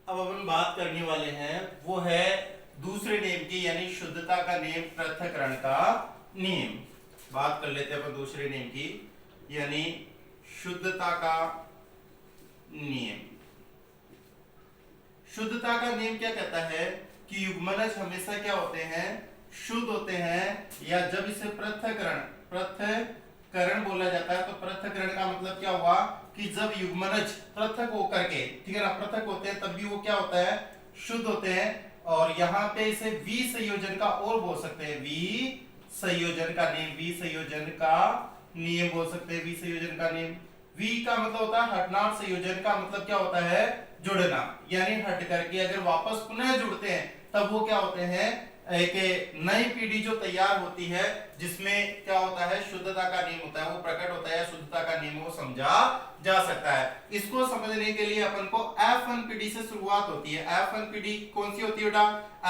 अब अपन बात करने वाले हैं वो है दूसरे नियम की, यानी शुद्धता का नियम, पृथक्करण का नियम। बात कर लेते हैं अपन दूसरे नियम की, यानी शुद्धता का नियम। शुद्धता का नियम क्या कहता है कि युग्मनज हमेशा क्या होते हैं, शुद्ध होते हैं, या जब इसे पृथक्करण बोला जाता है तो पृथक्करण का मतलब क्या हुआ कि जब युग्मनज पृथक होकर के, ठीक है ना, पृथक होते हैं तब भी वो क्या होता है, शुद्ध होते हैं। और यहाँ पे इसे विसंयोजन का और बोल सकते हैं, विसंयोजन का नियम, विसंयोजन का नियम बोल सकते हैं, विसंयोजन का नियम। वी का मतलब होता है हटना और संयोजन का मतलब क्या होता है, जुड़ना, यानी हट करके अगर वापस पुनः जुड़ते हैं तब वो क्या होते हैं, एक नई पीढ़ी जो तैयार होती है जिसमें क्या होता है, शुद्धता का नियम होता है वो प्रकट होता है, शुद्धता का नियम वो समझा जा सकता है। इसको समझने के लिए अपन को F1 पीढ़ी से शुरुआत होती है। F1 पीढ़ी कौन सी होती है बेटा,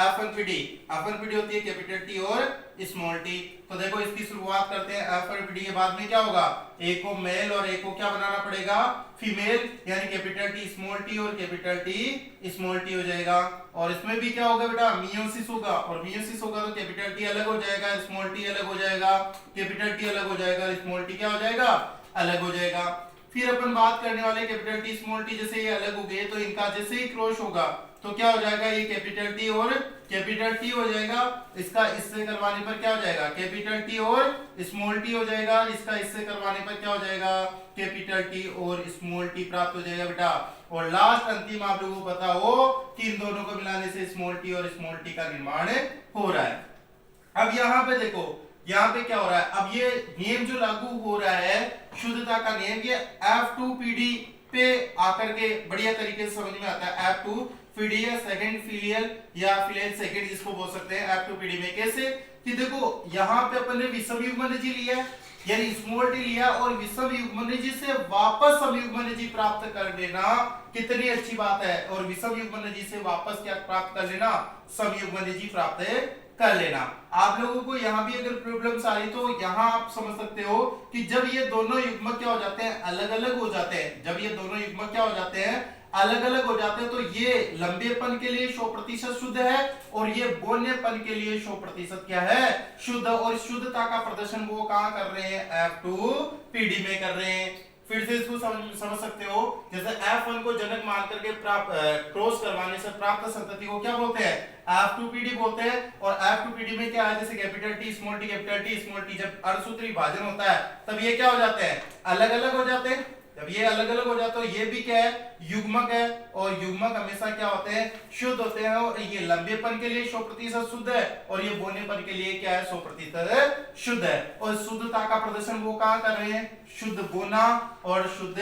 F1 पीढ़ी होती है कैपिटल टी और स्मॉल टी। तो देखो इसकी शुरुआत करते हैं F1 पीढ़ी के बाद में क्या होगा, एक को मेल और एक को क्या बनाना पड़ेगा, फीमेल, यानी कैपिटल टी स्मॉल टी और कैपिटल टी स्मॉल टी हो जाएगा। और इसमें भी क्या होगा बेटा, मियोसिस होगा, और मियोसिस होगा तो कैपिटल टी अलग हो जाएगा, स्मॉल टी अलग हो जाएगा, कैपिटल टी अलग हो जाएगा, स्मॉल टी क्या हो जाएगा, अलग हो जाएगा। फिर अपन बात करने वाले कैपिटल टी स्मॉल टी, जैसे ये अलग हो गए तो इनका जैसे ही क्रॉस होगा तो क्या हो जाएगा, ये कैपिटल टी और कैपिटल टी हो जाएगा, इसका इससे करवाने पर क्या हो जाएगा, कैपिटल टी और स्मॉल टी हो जाएगा, इसका इससे करवाने पर क्या हो जाएगा, कैपिटल टी और स्मॉल टी प्राप्त हो जाएगा बेटा। और लास्ट अंतिम आप लोगों को पता हो कि इन दोनों को मिलाने से स्मॉल टी और स्मॉल टी का निर्माण हो रहा है। अब यहाँ पे देखो, यहाँ पे क्या हो रहा है, अब ये नियम जो लागू हो रहा है शुद्धता का नियम, ये F2 पीढ़ी पे आकर के बढ़िया तरीके से समझ में आता है। F2 पीढ़ी या सेकंड फिलियल या फिलियल सेकंड जिसको बोल सकते हैं, F2 पीढ़ी में कैसे कि देखो यहाँ पे अपन ने विषम युग्मनजी लिया, यानी स्मॉल टी लिया, और विषम युग्मनजी से वापस समयुग्मनजी प्राप्त कर लेना कितनी अच्छी बात है। और विषम युग्मनजी से वापस क्या प्राप्त कर लेना, समयुग्मनजी प्राप्त कर लेना। आप लोगों को यहाँ भी अगर प्रॉब्लम्स आ रही तो यहाँ आप समझ सकते हो कि जब ये दोनों युग्मक क्या हो जाते हैं, अलग अलग हो जाते हैं, जब ये दोनों युग्मक क्या हो जाते हैं, अलग अलग हो जाते हैं, तो ये लंबेपन के लिए 100% शुद्ध है और ये बोनेपन के लिए 100% क्या है, शुद्ध। और शुद्धता का प्रदर्शन वो कहाँ कर रहे हैं, F2 पीढ़ी में कर रहे हैं। फिर से इसको समझ सकते हो, जैसे F1 को जनक मान करके क्रॉस करवाने से प्राप्त संतति को क्या बोलते हैं, F2 पीढ़ी बोलते हैं। और F2 पीढ़ी में क्या है, जैसे capital T small T capital T small T, जब अर्धसूत्री विभाजन होता है तब ये क्या हो जाते हैं, अलग अलग हो जाते हैं। जब ये अलग अलग हो जाते हैं तो ये भी क्या है, युग्मक है, और युग्मक हमेशा क्या होते हैं, शुद्ध होते हैं। और ये लंबेपन के लिए 100% शुद्ध है और ये बोनेपन के लिए क्या है, 100% शुद्ध है। और शुद्धता का प्रदर्शन वो कहाँ कर रहे हैं, शुद्ध बोना और शुद्ध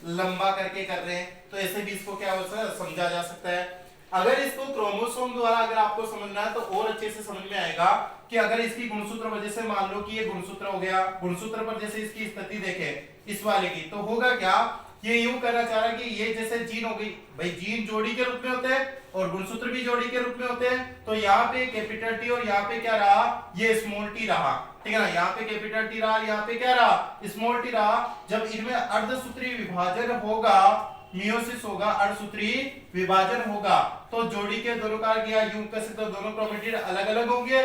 लंबा करके कर रहे हैं। तो ऐसे भी इसको क्या समझा जा सकता है। अगर इसको क्रोमोसोम द्वारा अगर आपको समझना है तो और अच्छे से समझ में आएगा कि अगर इसकी गुणसूत्र वजह से मान लो कि ये गुणसूत्र हो गया, गुणसूत्र पर जैसे इसकी स्थिति देखें इस वाले की, तो होगा क्या, ये यूं करना चाह रहा है कि ये जैसे जीन हो गई, भाई जीन जोड़ी के रूप में होते हैं और गुणसूत्र भी जोड़ी के रूप में होते हैं। तो यहाँ पे कैपिटल टी और यहाँ पे क्या रहा, ये स्मॉल टी रहा, ठीक है ना, यहाँ पे कैपिटल टी रहा, यहाँ पे क्या रहा, स्मॉल टी रहा। जब इनमें अर्धसूत्री विभाजन होगा, मियोसिस होगा, अर्धसूत्री विभाजन होगा, तो जोड़ी के दोनों कारक या यूं कह सकते हो दोनों क्रोमेटिड अलग अलग होंगे,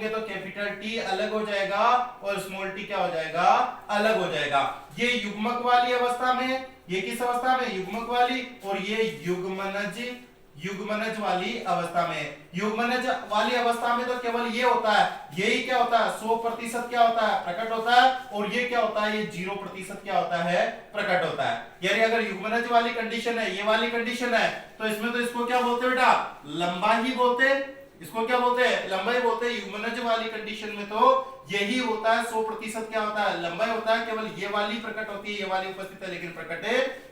तो कैपिटल टी अलग हो जाएगा और स्मॉल टी क्या हो जाएगा, अलग हो जाएगा। ये युग्मक वाली अवस्था में, ये किस अवस्था में, युग्मक वाली, और ये युग्मनज वाली अवस्था में। युग्मनज वाली अवस्था में तो केवल ये होता है, यही क्या होता है, 100% क्या होता है, प्रकट होता है, और ये क्या होता है, ये 0% क्या होता है, प्रकट होता है। यानी अगर युग्मनज वाली कंडीशन है, ये वाली कंडीशन है, तो इसमें तो इसको क्या बोलते हैं बेटा, लंबा ही बोलते हैं, इसको क्या बोलते हैं, लंबाई बोलते हैं। युग्मनज वाली कंडीशन में तो यही होता है, 100% क्या होता है, लंबाई होता है, केवल ये वाली प्रकट होती है, ये वाली उपस्थित है लेकिन प्रकट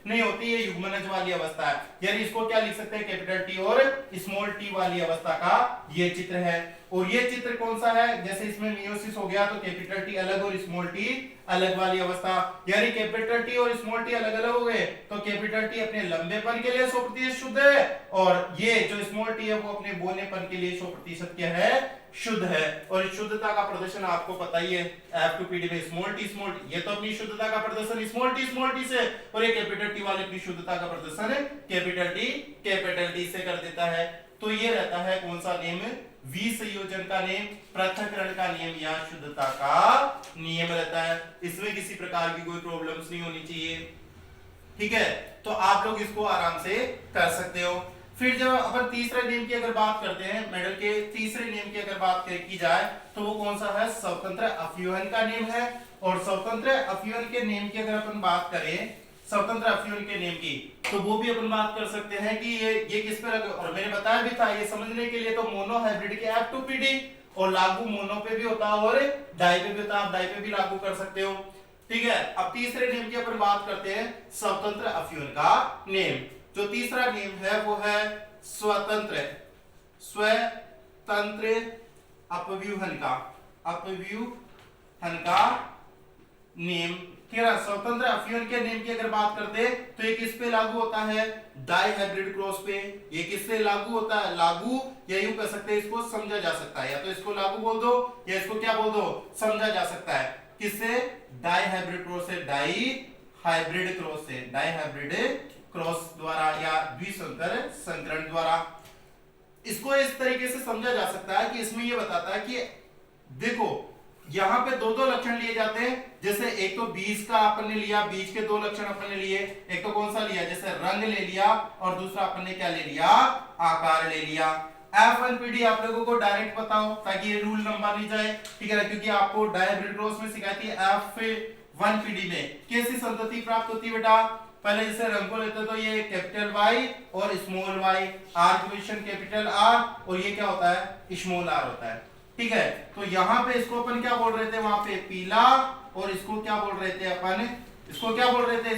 नहीं होती है, युग्मनज वाली अवस्था है। यानी इसको क्या लिख सकते हैं, कैपिटल टी और स्मॉल टी वाली अवस्था का ये चित्र है। और ये चित्र कौन सा है, जैसे इसमें मियोसिस हो गया तो कैपिटल टी अलग और स्मॉल टी अलग वाली अवस्था, यानी कैपिटल टी और स्मॉल टी अलग अलग हो गए तो कैपिटल टी अपने लंबेपन के लिए 100% शुद्ध है और ये जो स्मॉल टी है वो अपने बोनेपन के लिए 100% क्या है, शुद्ध है। और इस शुद्धता का प्रदर्शन आपको पता ही है F2PD में स्मॉल टी ये तो अपनी शुद्धता का प्रदर्शन स्मॉल टी से, और ये कैपिटल टी वाले अपनी शुद्धता का प्रदर्शन कैपिटल टी से कर देता है। तो ये रहता है कौन सा नियम, विसंयोजन का नियम, पृथक्करण का नियम या शुद्धता का नियम रहता है। इसमें किसी प्रकार की कोई प्रॉब्लम्स नहीं होनी चाहिए, ठीक है। तो आप लोग इसको आराम से कर सकते हो। फिर जब अपन तीसरे नियम की अगर बात करते हैं, मेडल के तीसरे नियम की अगर बात की जाए तो वो कौन सा है, स्वतंत्र अपव्यूहन का नियम है। और स्वतंत्र अपव्यूहन के नियम की अगर अपन बात करें, स्वतंत्र अपव्यूहन के नियम की, तो वो भी अपन बात कर सकते हैं कि ये किस पे लगे, और मैंने बताया भी था ये समझने के लिए तो मोनो हाइब्रिड के F2PD और लागू मोनो पे भी होता है और डाई पे भी होता है, आप डाई पे भी लागू कर सकते हो, ठीक है। अब तीसरे नियम की अपन बात करते हैं, स्वतंत्र अपव्यूहन का नियम। जो तीसरा नियम है वो है स्वतंत्र अपव्यूहन का नियम, ठीक है। स्वतंत्र अपव्यूहन के नियम की अगर बात करते हैं तो ये किस पे लागू होता है, डाई हाइब्रिड क्रॉस पे। ये किससे लागू होता है, लागू या यूं कह सकते हैं इसको समझा जा सकता है, या तो इसको लागू बोल दो या इसको क्या बोल दो, समझा जा सकता है। किससे, डाई हाइब्रिड क्रॉस से, डाई हाइब्रिड क्रॉस द्वारा या द्विसंकर संकरण द्वारा। इसको इस तरीके से समझा जा सकता है कि इसमें ये बताता है कि देखो यहाँ पे दो लक्षण लिए जाते हैं, जैसे एक तो बीज का अपन ने लिया, बीज के दो लक्षण अपन ने लिए, एक तो कौन सा लिया, जैसे रंग ले लिया, और दूसरा अपन ने क्या ले लिया, आकार ले लिया। F1PD आप लोगों को डायरेक्ट बताओ ताकि ये रूल लंबा नहीं जाए, ठीक है ना, क्योंकि आपको डायहाइब्रिड क्रॉस में सिखाई थी F1PD में कैसी संतति प्राप्त होती है बेटा। पहले जैसे रंग को लेते तो ये कैपिटल Y और small y, R position capital R और ये क्या होता है, स्मॉल r होता है, ठीक है। तो यहाँ पे इसको अपन क्या बोल रहे थे, वहां पे पीला, और इसको क्या बोल रहे थे अपन, इसको क्या बोल रहे थे,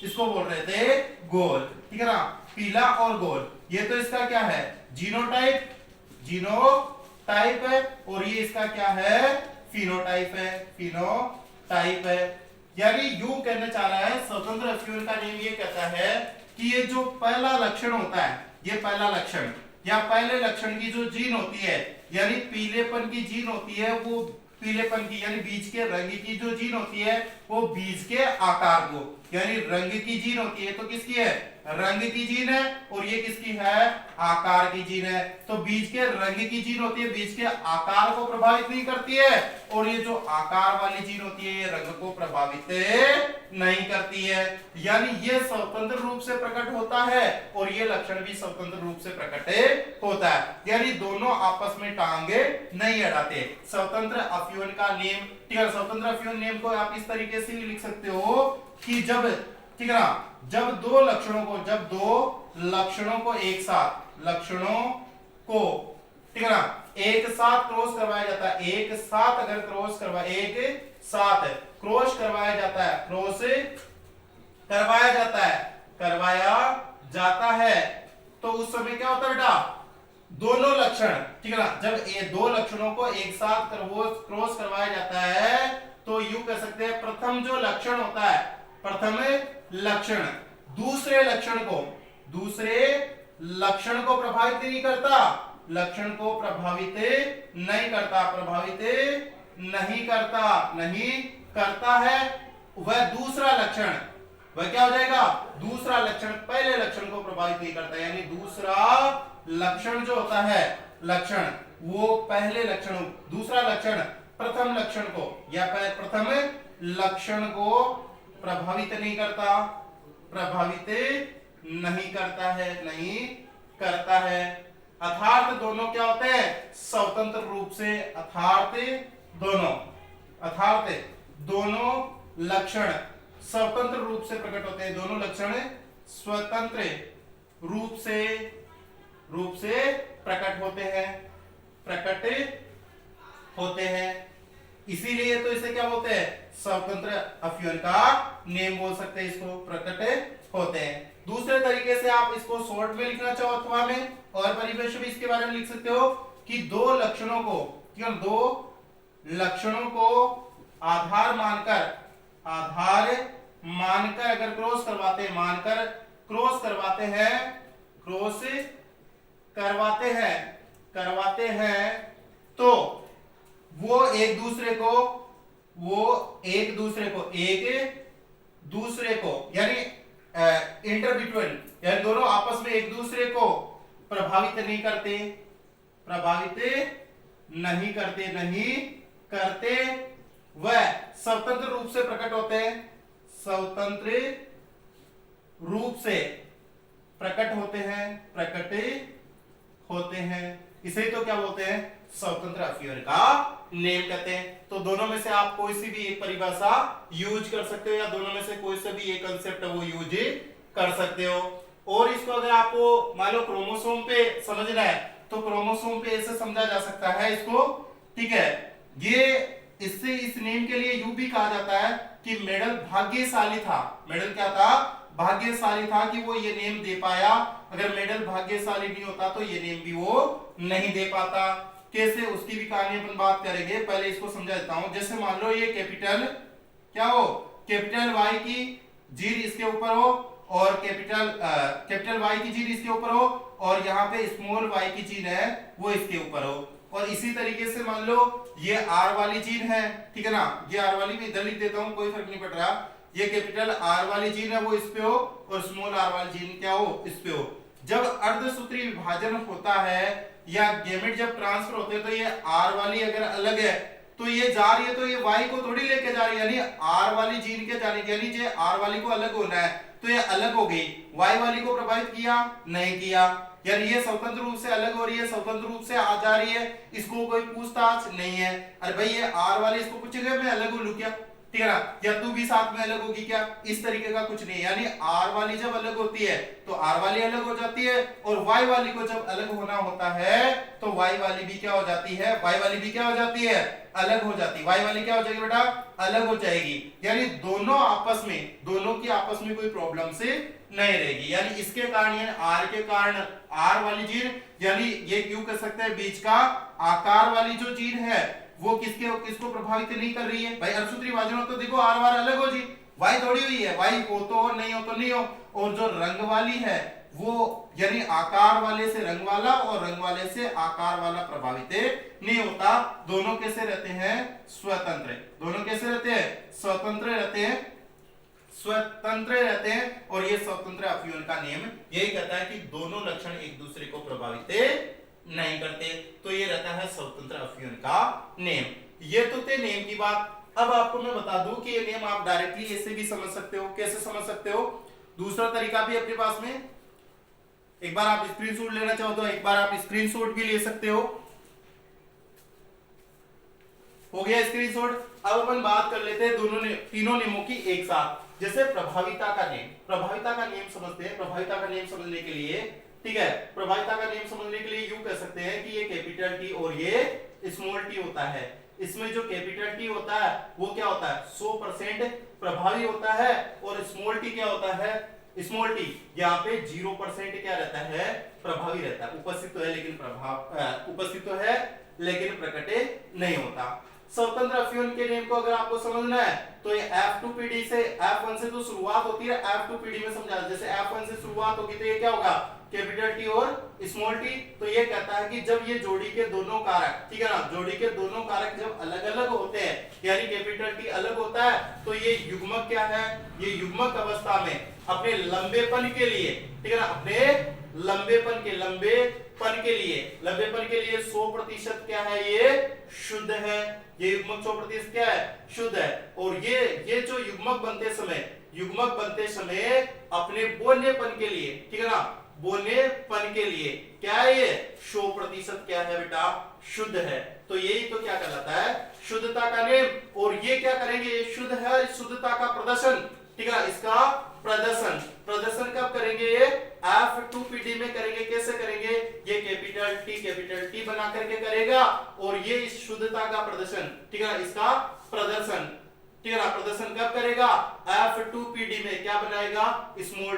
इसको बोल रहे थे गोल, ठीक है ना, पीला और गोल। ये तो इसका क्या है, जीनोटाइप है, और ये इसका क्या है, फिनोटाइप है। यानी यूं कहना चाह रहा है, स्वतंत्र अपव्यूहन का नियम ये कहता है कि ये जो पहला लक्षण होता है, ये पहला लक्षण या पहले लक्षण की जो जीन होती है, यानी पीलेपन की जीन होती है, वो पीलेपन की यानी बीज के रंग की जो जीन होती है वो बीज के आकार को, यानी रंग की जीन होती है, तो किसकी है, रंग की जीन है, और ये किसकी है, आकार की जीन है। तो बीज के रंग की जीन होती है, बीज के आकार को प्रभावित नहीं करती है, और ये जो आकार वाली जीन होती है ये रंग को प्रभावित नहीं करती है। यानी ये स्वतंत्र रूप से प्रकट होता है और ये लक्षण भी स्वतंत्र रूप से प्रकट होता है, यानी दोनों आपस में टांगे नहीं अड़ाते। स्वतंत्र अपव्यूहन का नियम, ठीक है। स्वतंत्र अपव्यूहन नियम को आप इस तरीके से भी लिख सकते हो कि जब, ठीक है ना, जब दो लक्षणों को एक साथ, ठीक है ना, एक साथ क्रॉस करवाया जाता है, एक साथ अगर क्रॉस करवाया जाता है तो उस समय क्या होता है बेटा, दोनों लक्षण, ठीक है ना, जब ये दो लक्षणों को एक साथ क्रॉस करवाया जाता है तो यूं कह सकते हैं प्रथम जो लक्षण होता है, प्रथम लक्षण दूसरे लक्षण को प्रभावित नहीं करता, नहीं करता है। वह दूसरा लक्षण, वह क्या हो जाएगा, दूसरा लक्षण पहले लक्षण को प्रभावित नहीं करता, यानी दूसरा लक्षण जो होता है, लक्षण वो पहले लक्षण, दूसरा लक्षण प्रथम लक्षण को या प्रथम लक्षण को प्रभावित नहीं करता है। अर्थात दोनों क्या होते हैं, स्वतंत्र रूप से, अर्थात दोनों लक्षण स्वतंत्र रूप से प्रकट होते हैं, दोनों लक्षण स्वतंत्र रूप से प्रकट होते हैं। इसीलिए तो इसे क्या बोलते हैं, स्वतंत्र अपव्यूहन का नियम बोल सकते हैं, इसको प्रकट होते हैं। दूसरे तरीके से आप इसको शॉर्ट में लिखना चाहो अथवा में, और परिवेश भी इसके बारे में लिख सकते हो कि दो लक्षणों को, ठीक है, दो लक्षणों को आधार मानकर अगर क्रॉस करवाते हैं, मानकर क्रॉस करवाते हैं तो वो एक दूसरे को यानी इंटर बिटवीन, यानी दोनों आपस में एक दूसरे को प्रभावित नहीं करते, वह स्वतंत्र रूप से प्रकट होते हैं, इसे तो क्या बोलते हैं, स्वतंत्र अवयव का नेम कहते हैं। तो दोनों में से आप कोई सी भी एक परिभाषा यूज कर सकते हो, या दोनों में से कोई सा भी एक कांसेप्ट वो यूज कर सकते हो। और इसको अगर आपको मान लो क्रोमोसोम पे समझना है तो क्रोमोसोम पे ऐसे समझा जा सकता है इसको, ठीक है। ये इससे इस नेम के लिए यूं भी कहा जाता है कि मेडल भाग्यशाली था। मेडल क्या था, भाग्यशाली था कि वो ये नेम दे पाया। अगर मेडल भाग्यशाली नहीं होता तो ये नेम भी वो नहीं दे पाता। कैसे, उसकी भी कहानी अपन बात करेंगे, पहले इसको समझा देता हूं। जैसे मान लो ये कैपिटल क्या हो, कैपिटल वाई की जीर इसके ऊपर हो और कैपिटल वाई की जीर इसके ऊपर हो और यहाँ पे स्मॉल वाई की जीन है वो इसके ऊपर हो। और इसी तरीके से मान लो ये आर वाली जीन है, ठीक है ना, ये आर वाली भी इधर लिख देता हूं, कोई फर्क नहीं पड़ रहा। ये कैपिटल आर वाली जीन है वो इस पे हो और स्मॉल आर वाली जीन क्या हो, इस पे हो। जब अर्धसूत्री विभाजन होता है या गैमेट जब ट्रांसफर होते हैं तो ये आर वाली अगर अलग है तो ये जा रही है तो ये वाई को थोड़ी लेके जा रही है, यानी आर वाली जीन के जाने, यानी जे आर वाली को अलग होना है तो ये अलग हो गई। वाई वाली को प्रभावित किया नहीं किया, यानी ये स्वतंत्र रूप से अलग हो रही है, स्वतंत्र रूप से आ जा रही है, इसको कोई पूछताछ नहीं है। अरे भाई ये आर वाली इसको पूछेगा मैं अलग हो लू क्या, ठीक है ना, या तू भी साथ में अलग होगी क्या, इस तरीके का कुछ नहीं। यानी आर वाली जब अलग होती है तो आर वाली अलग हो जाती है और वाई वाली को जब अलग होना होता है तो वाई वाली भी क्या हो जाती है, वाई वाली भी क्या हो जाती है, अलग हो जाती है। वाई वाली क्या हो जाएगी बेटा, अलग हो जाएगी। यानी दोनों की आपस में कोई प्रॉब्लम से नहीं रहेगी। यानी इसके कारण, यानी आर के कारण आर वाली जीन, यानी ये क्यों कह सकते हैं बीच का आकार वाली जो जीन है वो किसको प्रभावित नहीं कर रही है। भाई अर्धसूत्री विभाजन हो तो देखो आर वार अलग हो जी, वाई थोड़ी हुई है, वाई हो तो और नहीं हो तो नहीं हो। और जो रंग वाली है वो यानी आकार वाले से रंग वाला और रंग वाले से आकार वाला प्रभावित नहीं होता। दोनों कैसे रहते हैं, स्वतंत्र। दोनों कैसे रहते हैं, स्वतंत्र रहते हैं। और ये स्वतंत्र अवयव का नियम यही कहता है कि दोनों लक्षण एक दूसरे को प्रभावित नहीं करते, तो ये रहता है स्वतंत्र अवयव का नियम। ये तो थे नियम की बात। अब आपको मैं बता दूं कि ये नियम आप डायरेक्टली ऐसे भी समझ सकते हो। कैसे समझ सकते हो, दूसरा तरीका भी अपने पास में, एक बार आप स्क्रीनशॉट लेना चाहो तो एक बार आप स्क्रीनशॉट भी ले सकते हो गया स्क्रीनशॉट। अब अपन बात कर लेते हैं तीनों नियमों की एक साथ। जैसे प्रभाविता का नियम समझते हैं। प्रभाविता का नियम समझने के लिए, ठीक है, प्रभाविता का नियम समझने के लिए यूं कह सकते हैं कि ये कैपिटल टी और ये स्मॉल टी होता है। इसमें जो कैपिटल टी होता है वो क्या होता है, 100% प्रभावी होता है और स्मॉल टी क्या होता है, स्मॉल टी यहाँ पे 0% क्या रहता है, प्रभावी रहता है। उपस्थित तो है लेकिन प्रकट नहीं होता। स्वतंत्र अवयव के नियम को अगर आपको समझना है तो ये F2PD से, F1 से तो शुरुआत होती है, F2PD में समझा। जैसे F1 से शुरुआत होगी तो ये क्या होगा, कैपिटल टी और स्मॉल टी। तो ये कहता है कि जब ये जोड़ी के दोनों कारक, ठीक है ना, जोड़ी के दोनों कारक जब अलग अलग होते हैं, यानी कैपिटल टी अलग होता है तो ये युग्मक क्या है, ये युग्मक अवस्था में अपने लंबेपन के लिए, ठीक है ना, अपने लंबेपन के लिए 100% क्या है, ये शुद्ध है। ये युग्मक 100% क्या है, शुद्ध है। और ये जो युग्मक बनते समय अपने बोलनेपन के लिए, ठीक है ना, बोलनेपन के लिए क्या है, ये 100% क्या है बेटा, शुद्ध है। तो यही तो क्या कहलाता है, शुद्धता का नियम। और ये क्या करेंगे, ये शुद्ध है, शुद्धता का प्रदर्शन, ठीक है, इसका प्रदर्शन कब करेंगे, ये F2PD में करेंगे। कैसे करेंगे, ये कैपिटल टी बना करके करेगा और ये इस शुद्धता का प्रदर्शन, ठीक है, इसका प्रदर्शन, ठीक है ना, प्रदर्शन कब करेगा, F2PD में क्या बनाएगा, स्मॉल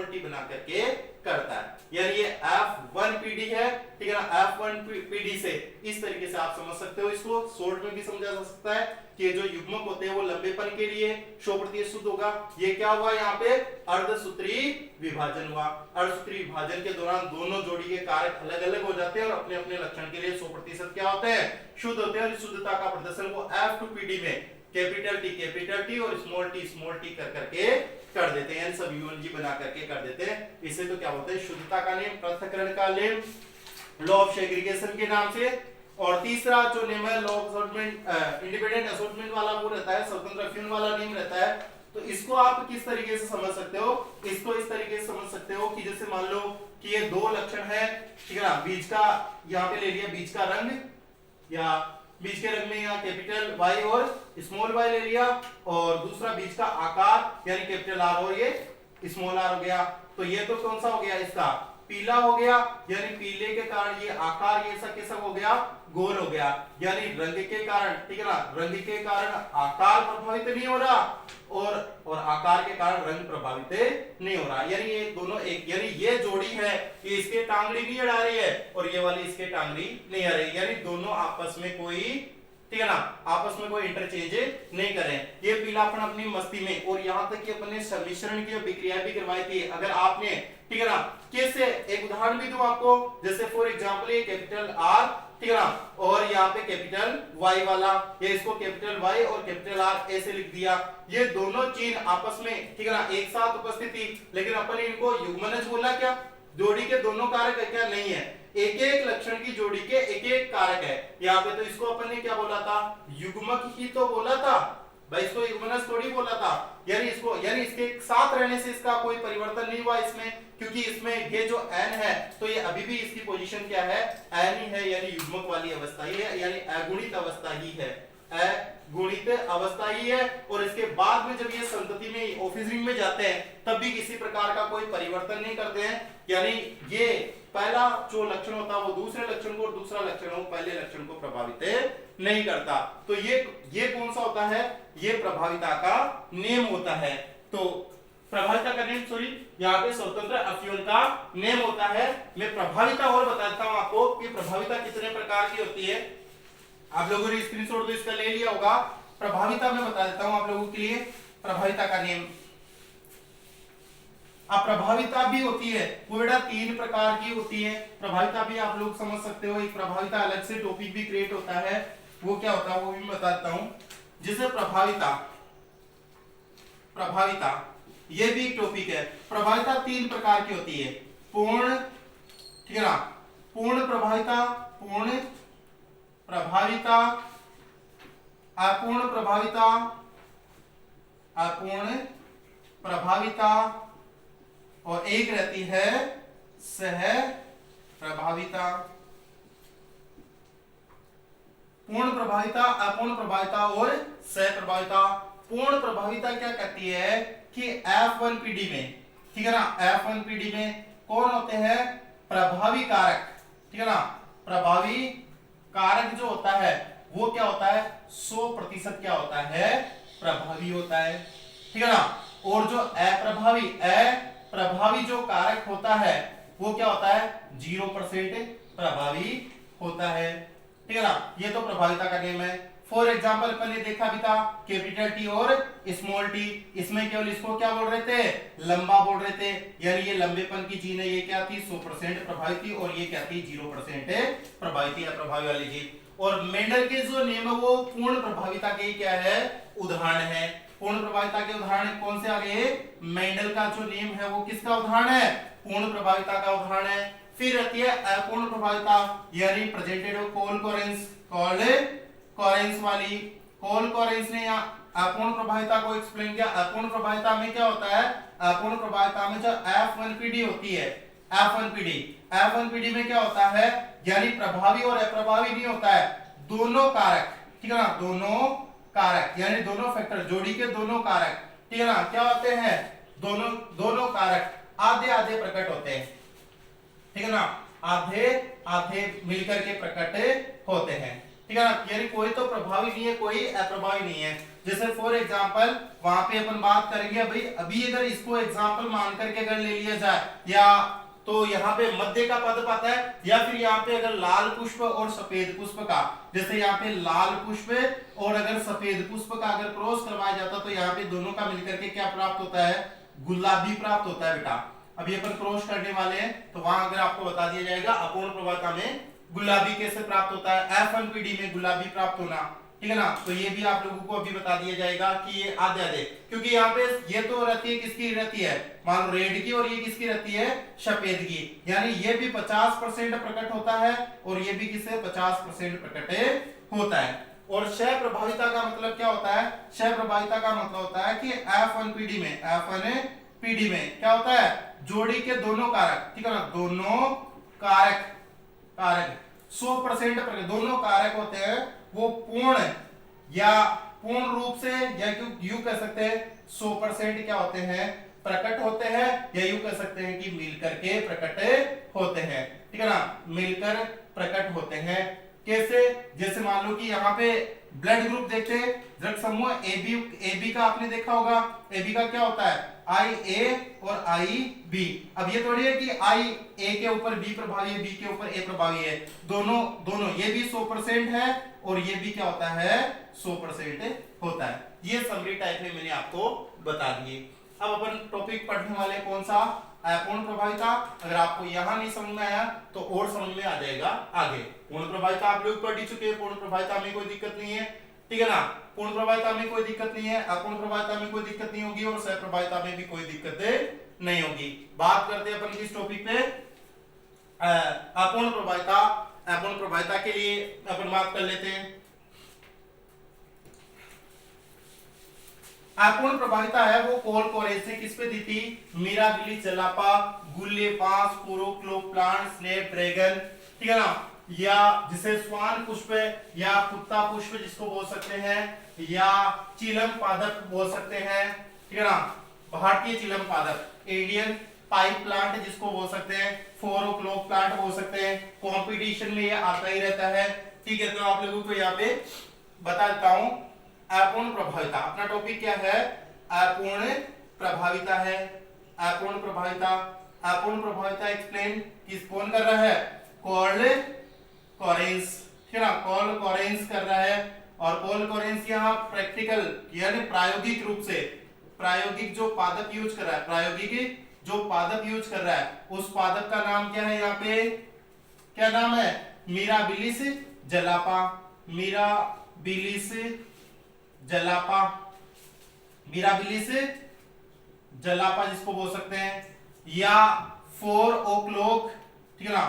टी बना करके करता है, यानी ये F1PD है, ठीक है ना। F1PD से इस तरीके से आप समझ सकते हो, इसको शॉर्ट में भी समझा जा सकता है कि जो युग्मक होते हैं वो लंबेपन के लिए 100% शुद्ध होगा। ये क्या हुआ, यहाँ पे अर्धसूत्री विभाजन हुआ। अर्धसूत्री विभाजन के दौरान दोनों जोड़ी के कारक अलग अलग हो जाते हैं और अपने अपने लक्षण के लिए 100% क्या होते हैं, शुद्ध होते हैं। और शुद्धता का प्रदर्शन वो F2PD में कैपिटल टी और स्मॉल टी कर करके कर देते हैं, सब यूएनजी बना करके कर देते हैं। इससे तो क्या होता है, शुद्धता का नियम, पृथक्करण का नियम, लॉ ऑफ सेग्रीगेशन के नाम से। और तीसरा जो नियम है, law of assortment, independent assortment वाला वो रहता है, स्वतंत्र फ्यून वाला नियम रहता है। तो इसको आप किस तरीके से समझ सकते हो, इसको इस तरीके से समझ सकते हो कि जैसे मान लो कि ये दो लक्षण है, ठीक है ना, बीज का यहाँ पे ले लिया, बीज का रंग, या बीज के रंग में यहाँ कैपिटल वाई और स्मॉल वाई ले लिया, और दूसरा बीज का आकार यानी कैपिटल आर और ये स्मॉल आर हो गया। तो ये तो कौन सा हो गया, इसका पीला हो गया, यानी पीले के कारण ये आकार ये सब कैसा हो गया, गोल हो गया, यानी रंग के कारण, ठीक है ना, रंग के कारण आकार प्रभावित नहीं हो रहा और आकार के कारण रंग प्रभावित नहीं हो रहा, यानी ये दोनों एक, यानी ये जोड़ी है, ये इसके टांगड़ी नहीं अड़ा रही है और ये वाली इसके टांगड़ी नहीं आ रही, यानी दोनों आपस में कोई, ठीक है ना, आपस में कोई इंटरचेंज नहीं करें। ये पीलापन अपनी मस्ती में, और यहाँ तक कि अपने सम्मिश्रण की विक्रिया भी करवाई थी। अगर आपने, ठीक है ना, कैसे, एक उदाहरण भी दूं आपको, जैसे फॉर एग्जांपल ये कैपिटल आर, ठीक है ना, और यहाँ पे कैपिटल वाई वाला, ये इसको कैपिटल वाई और कैपिटल आर ऐसे लिख दिया। ये दोनों चिन्ह आपस में, ठीक है ना, एक साथ उपस्थित थी, लेकिन अपन इनको युग्मनज बोला क्या, जोड़ी के दोनों कारक है क्या, नहीं है, एक एक लक्षण की जोड़ी के एक एक कारक है। यहाँ पे तो इसको अपन ने क्या बोला था, युग्मक ही तो बोला था भाई, इसको युग्मनज थोड़ी बोला था, यानी इसको, यानी इसके साथ रहने से इसका कोई परिवर्तन नहीं हुआ इसमें, क्योंकि इसमें ये जो n है तो ये अभी भी इसकी पोजीशन क्या है, n ही है, यानी युग्मक वाली अवस्था ही है, यानी अगुणित अवस्था ही है, अगुणित अवस्था ही है। और इसके बाद में जब ये संतति में ऑफिसरिंग में जाते हैं तब भी किसी प्रकार का कोई परिवर्तन नहीं करते हैं, यानी ये पहला जो लक्षण होता है वो दूसरे लक्षण को और दूसरा लक्षण वो पहले लक्षण को प्रभावित नहीं करता। तो ये कौन सा होता है, ये प्रभाविता का नियम होता है। तो प्रभाविता का नियम, सॉरी, यहाँ पे स्वतंत्र अफ्यून का नियम होता है। मैं प्रभाविता और बताता हूं आपको कि प्रभाविता कितने प्रकार की होती है। आप लोगों ने स्क्रीनशॉट तो इसका ले लिया होगा। प्रभाविता मैं बता देता हूं आप लोगों के लिए, प्रभाविता का नियम। अब प्रभाविता भी होती है, वो बेटा 3 प्रकार की होती है। प्रभाविता भी आप लोग समझ सकते हो, एक प्रभाविता अलग से टॉपिक भी क्रिएट होता है, वो क्या होता है वो भी बताता हूं। जैसे प्रभाविता ये भी एक टॉपिक है। प्रभाविता 3 प्रकार की होती है, पूर्ण, ठीक है ना, पूर्ण प्रभाविता, अपूर्ण प्रभाविता और एक रहती है सह प्रभाविता। पूर्ण प्रभाविता, अपूर्ण प्रभाविता और सह प्रभाविता। पूर्ण प्रभाविता क्या कहती है कि F1PD में, ठीक है ना, F1PD में कौन होते हैं, प्रभावी कारक, ठीक है ना, प्रभावी कारक जो होता है वो क्या होता है, 100% क्या होता है, प्रभावी होता है, ठीक है ना। और जो अप्रभावी जो कारक होता है वो क्या होता है, 0% प्रभावी होता है, ठीक है ना। ये तो प्रभाविता का नियम है। फॉर एग्जाम्पल अपन ने देखा भी था कैपिटल टी और स्मॉल टी, इसमें केवल इसको क्या बोल रहे थे, लंबा बोल रहे थे, यानी ये लंबेपन की चीज है, ये क्या थी 100% प्रभावी थी और ये क्या थी 0% प्रभावी थी, अप्रभावी वाली चीज। और मेंडल के जो नियम है वो पूर्ण प्रभाविता के क्या है, उदाहरण है। पूर्ण प्रभाविता के उदाहरण कौन से आ गए, मेंडल का जो नियम है वो किसका उदाहरण है, पूर्ण प्रभाविता का उदाहरण है। फिर रहती है अपूर्ण प्रभाविता, यानी प्रेजेंटेड कोलकोरेंस वाली। कोलकोरेंस ने यहाँ अपूर्ण प्रभाविता को एक्सप्लेन किया। अपूर्ण प्रभाविता में क्या होता है, अपूर्ण प्रभाविता में जो F1PD होती है, F1PD में क्या होता है, यानी प्रभावी और अप्रभावी नहीं होता है, दोनों कारक, ठीक है ना, दोनों कारक यानी दोनों फैक्टर, जोड़ी के दोनों कारक, ठीक है ना, क्या होते हैं, दोनों कारक आधे आधे प्रकट होते हैं, ठीक है ना, आधे आधे मिलकर के प्रकट होते हैं, ठीक ठीक है ना, यानी कोई तो प्रभावी नहीं है, कोई अप्रभावी नहीं है। जैसे फॉर एग्जांपल वहां पे अपन बात करेंगे भाई, अभी अगर इसको एग्जांपल मान करके अगर ले लिया जाए, या तो यहाँ पे मध्य का पद आता है, या फिर यहाँ पे अगर लाल पुष्प और सफेद पुष्प का, जैसे यहाँ पे लाल पुष्प और अगर सफेद पुष्प का अगर क्रॉस करवाया जाता तो यहाँ पे दोनों का मिलकर के क्या प्राप्त होता है, गुलाबी प्राप्त होता है बेटा। अभी अपन क्रॉस करने वाले हैं तो वहां अगर आपको बता दिया जाएगा अपूर्ण प्रभाविता में गुलाबी कैसे प्राप्त होता है, F1PD में गुलाबी प्राप्त होना, ठीक है ना। तो ये भी आप लोगों को अभी बता दिया जाएगा कि ये आधे आधे, क्योंकि यहाँ पे ये तो रहती है, किसकी रहती है, मान लो रेड की, और ये किसकी रहती है, सफेद की, यानी ये भी 50% प्रकट होता है और ये भी किससे 50% प्रकट होता है। और क्षय प्रभाविता का मतलब क्या होता है, क्षय प्रभाविता का मतलब होता है कि F1PD में क्या होता है, जोड़ी के दोनों कारक, ठीक है ना, दोनों कारक 100% प्रकट, दोनों कारक होते हैं वो पूर्ण या पूर्ण रूप से, या यूं कह सकते हैं 100% क्या होते हैं, प्रकट होते हैं, या यूं कह सकते हैं कि मिलकर के प्रकट होते हैं, ठीक है ना, मिलकर प्रकट होते हैं। कैसे, जैसे मान लो कि यहाँ पे ब्लड ग्रुप देखते हैं, रक्त समूह AB का आपने देखा होगा, AB का क्या होता है, IA और IB। अब ये थोड़ी है कि IA के ऊपर B प्रभावी है, B के ऊपर A प्रभावी है, दोनों ये भी 100% है और ये भी क्या होता है, 100% होता है। ये समरी टाइप में मैंने आपको बता दिए। अब अपन टॉपिक पढ़ने वाले कौन सा, अपूर्ण प्रभाविता। अगर आपको यहां नहीं समझ में आया तो और समझ में आ जाएगा आगे। पूर्ण प्रभाविता आप लोग पढ़ ही चुके हैं, पूर्ण प्रभाविता में कोई दिक्कत नहीं है, ठीक है ना, पूर्ण प्रभाविता में कोई दिक्कत नहीं है, अपूर्ण प्रभाविता में कोई दिक्कत नहीं होगी और सह प्रभाविता में भी कोई दिक्कत नहीं होगी। बात करते हैं अपन किस टॉपिक पे, अपूर्ण प्रभाविता। अपूर्ण प्रभाविता के लिए अपन बात कर लेते हैं। अपूर्ण प्रभाविता है वो कोल कोरेस ने किस पे दी थी, मिराबिलिस जलापा, गुल्ले पास, प्लांट, स्नेप ड्रैगन, ठीक है ना, या जिसे स्वान पुष्प या कुत्ता पुष्प जिसको बोल सकते हैं, या चिलम पादप बोल सकते हैं, ठीक है ना, भारतीय चिलम पादप, इंडियन पाइप प्लांट जिसको बोल सकते हैं, फोरोक्लोक प्लांट बोल सकते हैं। कंपटीशन में ये आता ही रहता है, ठीक है। तो आप लोगों को यहाँ पे बता देता हूं, अपूर्ण प्रभाविता अपना टॉपिक क्या है, अपूर्ण प्रभाविता है। अपूर्ण प्रभाविता, अपूर्ण प्रभाविता एक्सप्लेन किस कौन कर रहा है, कॉल कोरेंस, ठीक है ना, कॉल कोरेंस कर रहा है। और कॉल कोरेंस यहाँ प्रैक्टिकल यानी प्रायोगिक रूप से, प्रायोगिक जो पादप यूज कर रहा है, प्रायोगिक जो पादप यूज कर रहा है उस पादप का नाम क्या है, यहाँ पे क्या नाम है, मिराबिलिस जलापा, मिराबिलिस जलापा, मिराबिलिस जलापा जिसको बोल सकते हैं, या 4 ओक्लोक, ठीक है ना,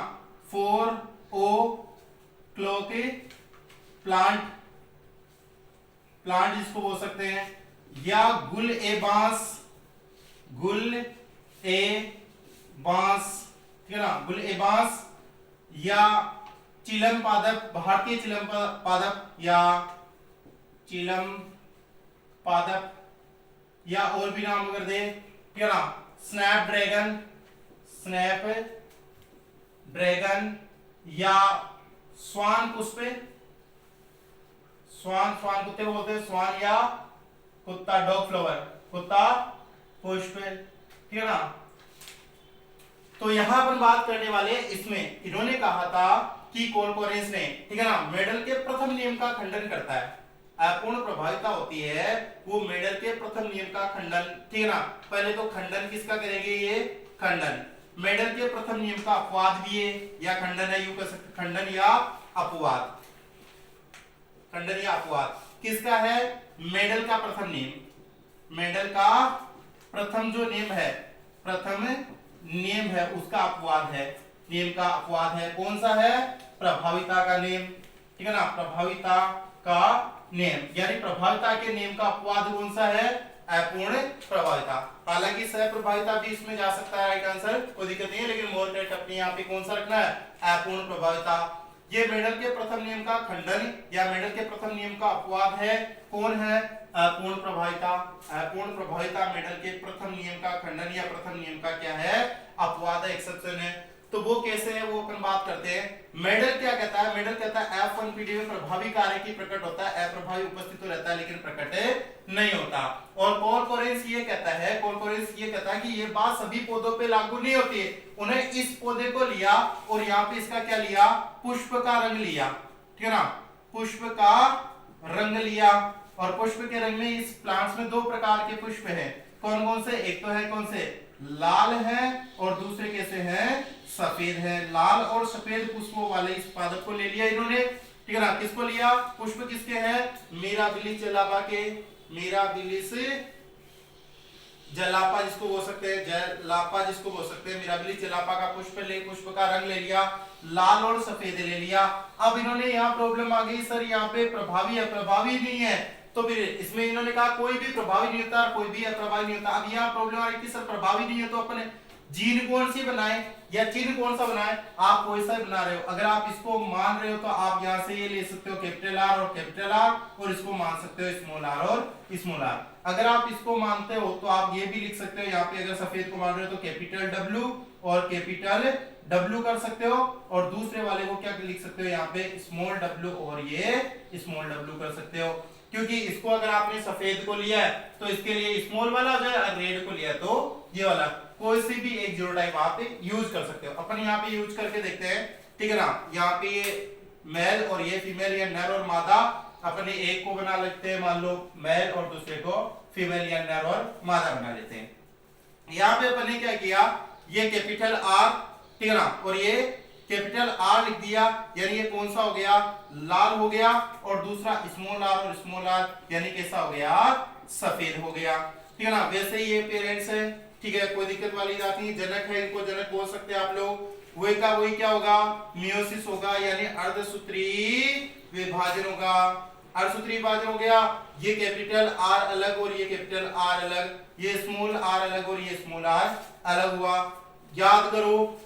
4 ओक्लोक प्लांट जिसको बोल सकते हैं, या गुल ए बांस, गुल ए बांस, ठीक है ना, गुल ए बांस, या चिलम पादप, भारतीय चिलम पादप, या चिलम पादप, या और भी नाम अगर दे, ठीक है ना, स्नैप ड्रैगन, स्नैप ड्रैगन, या स्वान पुष्प, स्वान कुत्ते को बोलते हैं स्वान, या कुत्ता डॉग फ्लावर, कुत्ता पुष्प, ठीक है ना। तो यहां पर बात करने वाले इसमें इन्होंने कहा था कि कॉल कोरेंस ने, ठीक है ना, मेडल के प्रथम नियम का खंडन करता है। अपूर्ण प्रभाविता होती है वो मेडल के प्रथम नियम का खंडन, ठीक है ना। पहले तो खंडन किसका करेंगे, ये खंडन मेडल के प्रथम नियम का अपवाद भी है, या खंडन है, यूं कह सकते खंडन या अपवाद, खंडन या अपवाद किसका है, मेडल का प्रथम नियम, मेडल का प्रथम जो नियम है, प्रथम नियम है उसका अपवाद है, नियम का अपवाद है, कौन सा है, प्रभाविता का नियम, ठीक है ना, प्रभाविता का नियम, यानी प्रभाविता के नियम का अपवाद कौन सा है, अपूर्ण प्रभाविता। हालांकि सह प्रभाविता भी इसमें जा सकता है, राइट आंसर, कोई दिक्कत नहीं है, लेकिन मोर करेक्ट अपने यहाँ पे कौन सा रखना है, अपूर्ण प्रभाविता। ये मेडल के प्रथम नियम का खंडन या मेडल के प्रथम नियम का अपवाद है, कौन है, अपूर्ण प्रभाविता। अपूर्ण प्रभाविता मेडल के प्रथम नियम का खंडन या प्रथम नियम का क्या है, अपवाद है, एक्सेप्शन है। तो वो कैसे है वो अपन बात करते हैं। मेडल क्या कहता है, मेडल कहता है F1PD में प्रभावी कार्य की प्रकट होता है, अप्रभावी उपस्थित तो रहता है लेकिन प्रकट नहीं होता। और कॉनकोरेंस ये कहता है, कॉनकोरेंस ये कहता है कि ये बात सभी पौधों पे लागू नहीं होती है। उन्हें इस पौधे को लिया और यहाँ पे इसका क्या लिया, पुष्प का रंग लिया, ठीक है ना, पुष्प का रंग लिया। और पुष्प के रंग में इस प्लांट्स में दो प्रकार के पुष्प हैं, कौन कौन से, एक तो है कौन से, लाल है और दूसरे कैसे हैं, सफेद है। लाल और सफेद पुष्पों वाले इस पादप को ले लिया इन्होंने, ठीक है ना। किसको लिया, पुष्प किसके हैं, मिराबिलिस जलापा के, मिराबिलिस जलापा जिसको बोल सकते हैं, जलापा जिसको बोल सकते हैं, मिराबिलिस जलापा का पुष्प का रंग ले लिया, लाल और सफेद ले लिया। अब इन्होंने यहाँ प्रॉब्लम आ गई, सर यहाँ पे प्रभावी है, प्रभावी नहीं है, तो फिर इसमें इन्होंने कहा कोई भी प्रभावी नहीं होता, कोई भी अप्रभावी नहीं होता। अब यहाँ प्रॉब्लम आ रही कि सर प्रभावी नहीं है तो अपन जीन कौन सी बनाए या चिन्ह कौन सा बनाए, आप कोई सा बना रहे हो। अगर आप इसको मान रहे हो तो आप यहाँ से ये ले सकते हो कैपिटल आर और कैपिटल आर, और इसको मान सकते हो स्मॉल आर और स्मॉल आर। अगर आप इसको मानते हो तो आप ये भी लिख सकते हो, यहाँ पे अगर सफेद को मान रहे हो तो कैपिटल डब्ल्यू और कैपिटल डब्ल्यू कर सकते हो, और दूसरे वाले को क्या लिख सकते हो, यहाँ पे स्मॉल डब्ल्यू और ये स्मॉल डब्ल्यू कर सकते हो। क्योंकि इसको अगर आपने सफेद को लिया है तो इसके लिए स्मॉल वाला हो जाए, रेड को लिया है तो ये वाला, कोई सी भी एक जीरोटाइप आप यूज कर सकते हो। अपन यहाँ पे यूज करके देखते हैं, ठीक है ना। यहाँ पे ये मेल और ये फीमेल या नर और मादा, अपने एक को बना लेते हैं मान लो मेल और दूसरे को फीमेल या नर और मादा बना लेते हैं। यहाँ पे अपन ने क्या किया, ये कैपिटल आर, ठीक है ना, और ये कैपिटल आर लिख दिया, यानी ये कौन सा हो गया, लाल हो गया, और दूसरा स्मॉल आर और स्मॉल आर यानी कैसा हो गया, सफेद हो गया, ठीक है ना। वैसे ही ये पेरेंट्स है, ठीक है, कोई दिक्कत वाली बात नहीं। जनक है, इनको जनक बोल सकते हैं आप लोग। वही का वही क्या होगा, मियोसिस होगा, यानी अर्धसूत्री विभाजन होगा, अर्धसूत्री विभाजन हो गया। ये कैपिटल आर अलग और ये कैपिटल आर अलग, ये स्मॉल आर अलग और ये स्मॉल आर अलग हुआ। याद करो,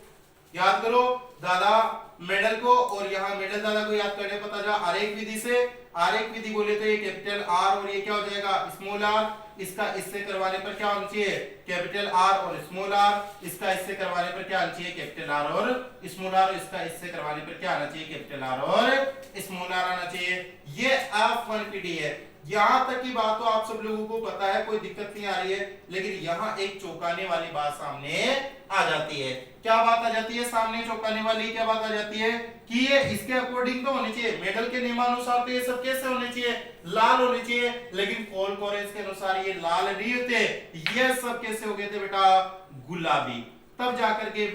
याद करो दादा मेडल को, और यहाँ मेडल दादा को याद करने पता चला आरेख विधि से। आरेख विधि बोले तो ये कैपिटल आर और ये क्या हो जाएगा, स्मॉल आर। इसका इससे करवाने पर क्या होना चाहिए, कैपिटल आर और स्मॉल आर। इसका इससे करवाने पर क्या आना चाहिए, कैपिटल आर और स्मॉल आर। इसका इससे करवाने पर क्या आना चाहिए, कैपिटल आर और स्मॉल आर आना चाहिए। ये F1PD है। यहां तक की बात तो आप सब लोगों को पता है, कोई दिक्कत नहीं आ रही है। लेकिन यहाँ एक चौंकाने वाली बात सामने आ जाती है। क्या बात आ जाती है सामने, चौंकाने वाली क्या बात आ जाती है कि ये इसके अकॉर्डिंग तो होनी चाहिए, मेडल के नियमानुसार तो ये सब कैसे होने चाहिए, लाल होने चाहिए। लेकिन कॉनकोरेंस के अनुसार ये लाल नहीं होते, ये सब कैसे हो गए थे बेटा, गुलाबी। तब जाकर के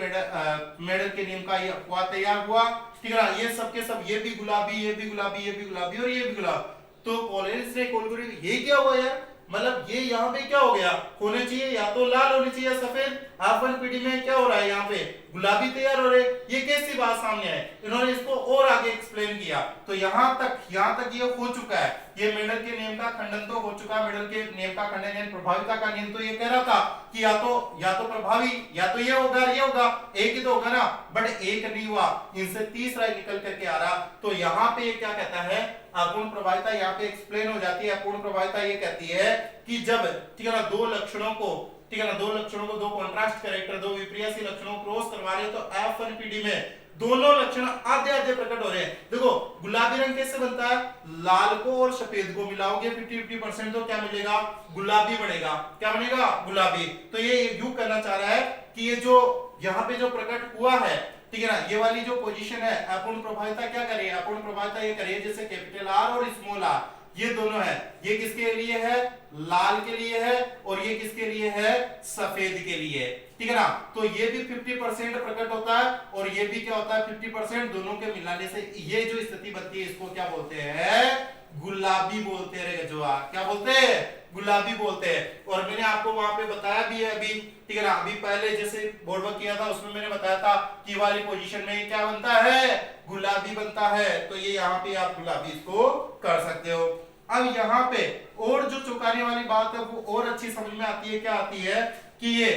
मेडल के नियम का ये अपवाद तैयार हुआ, ठीक है ना। ये सब के सब, ये भी गुलाबी, ये भी गुलाबी, ये भी गुलाबी और ये भी गुलाब। तो कॉलेज ने कॉलकोरेंस, ये क्या हुआ यार, मतलब ये यहाँ पे क्या हो गया, होने चाहिए या तो लाल होने चाहिए सफेद। F1PD में क्या हो रहा है, यहाँ पे गुलाबी तैयार हो रहे, ये कैसी बात सामने है। इन्होंने इसको और आगे एक्सप्लेन किया, तो यहाँ तक ये हो चुका है। ये मेडल के नियम का खंडन तो हो चुका है। मेडल के नियम का खंडन यानी प्रभाविता का नियम तो ये कह रहा था कि या तो प्रभावी या तो ये होगा, एक ही तो होगा ना, बट एक नहीं हुआ, इनसे तीसरा निकल करके आ रहा। तो यहाँ पे ये क्या कहता है, अपूर्ण प्रभाविता यहाँ पे एक्सप्लेन हो जाती है। अपूर्ण प्रभाविता ये कहती है कि जब, ठीक है ना, दो लक्षणों को, ठीक है ना, दो लक्षणों को, दो कॉन्ट्रास्ट कैरेक्टर, दो विपरीत लक्षणों को क्रॉस करवा रहे हैं, तो F1PD में दोनों लक्षण आधे आधे प्रकट हो रहे हैं। देखो गुलाबी रंग कैसे बनता है, लाल को और सफेद को मिलाओगे 50-50% तो क्या मिलेगा, गुलाबी बनेगा। क्या बनेगा, गुलाबी। तो ये यूं कहना चाह रहा है कि ये जो यहाँ पे जो प्रकट हुआ है, ठीक है ना, ये वाली जो पोजीशन है, अपूर्ण प्रभाविता क्या करिए, अपूर्ण प्रभाविता ये करिए जैसे कैपिटल आर और स्मॉल आर, ये दोनों है। ये किसके लिए है, लाल के लिए है, और ये किसके लिए है, सफेद के लिए, ठीक है ना। तो ये भी 50% प्रकट होता है और ये भी क्या होता है 50%, दोनों के मिलाने से ये जो स्थिति बनती है, इसको क्या बोलते हैं, गुलाबी बोलते हैं। गजवा क्या बोलते हैं, गुलाबी बोलते हैं। और मैंने आपको वहां पे बताया भी है अभी, ठीक है ना, अभी पहले जैसे बोर्ड वर्क किया था उसमें मैंने बताया था कि वाली पोजीशन में क्या बनता है, गुलाबी बनता है। तो ये यहाँ पे आप गुलाबी इसको कर सकते हो। अब यहाँ पे और जो चौंकाने वाली बात है वो और अच्छी समझ में आती है। क्या आती है कि ये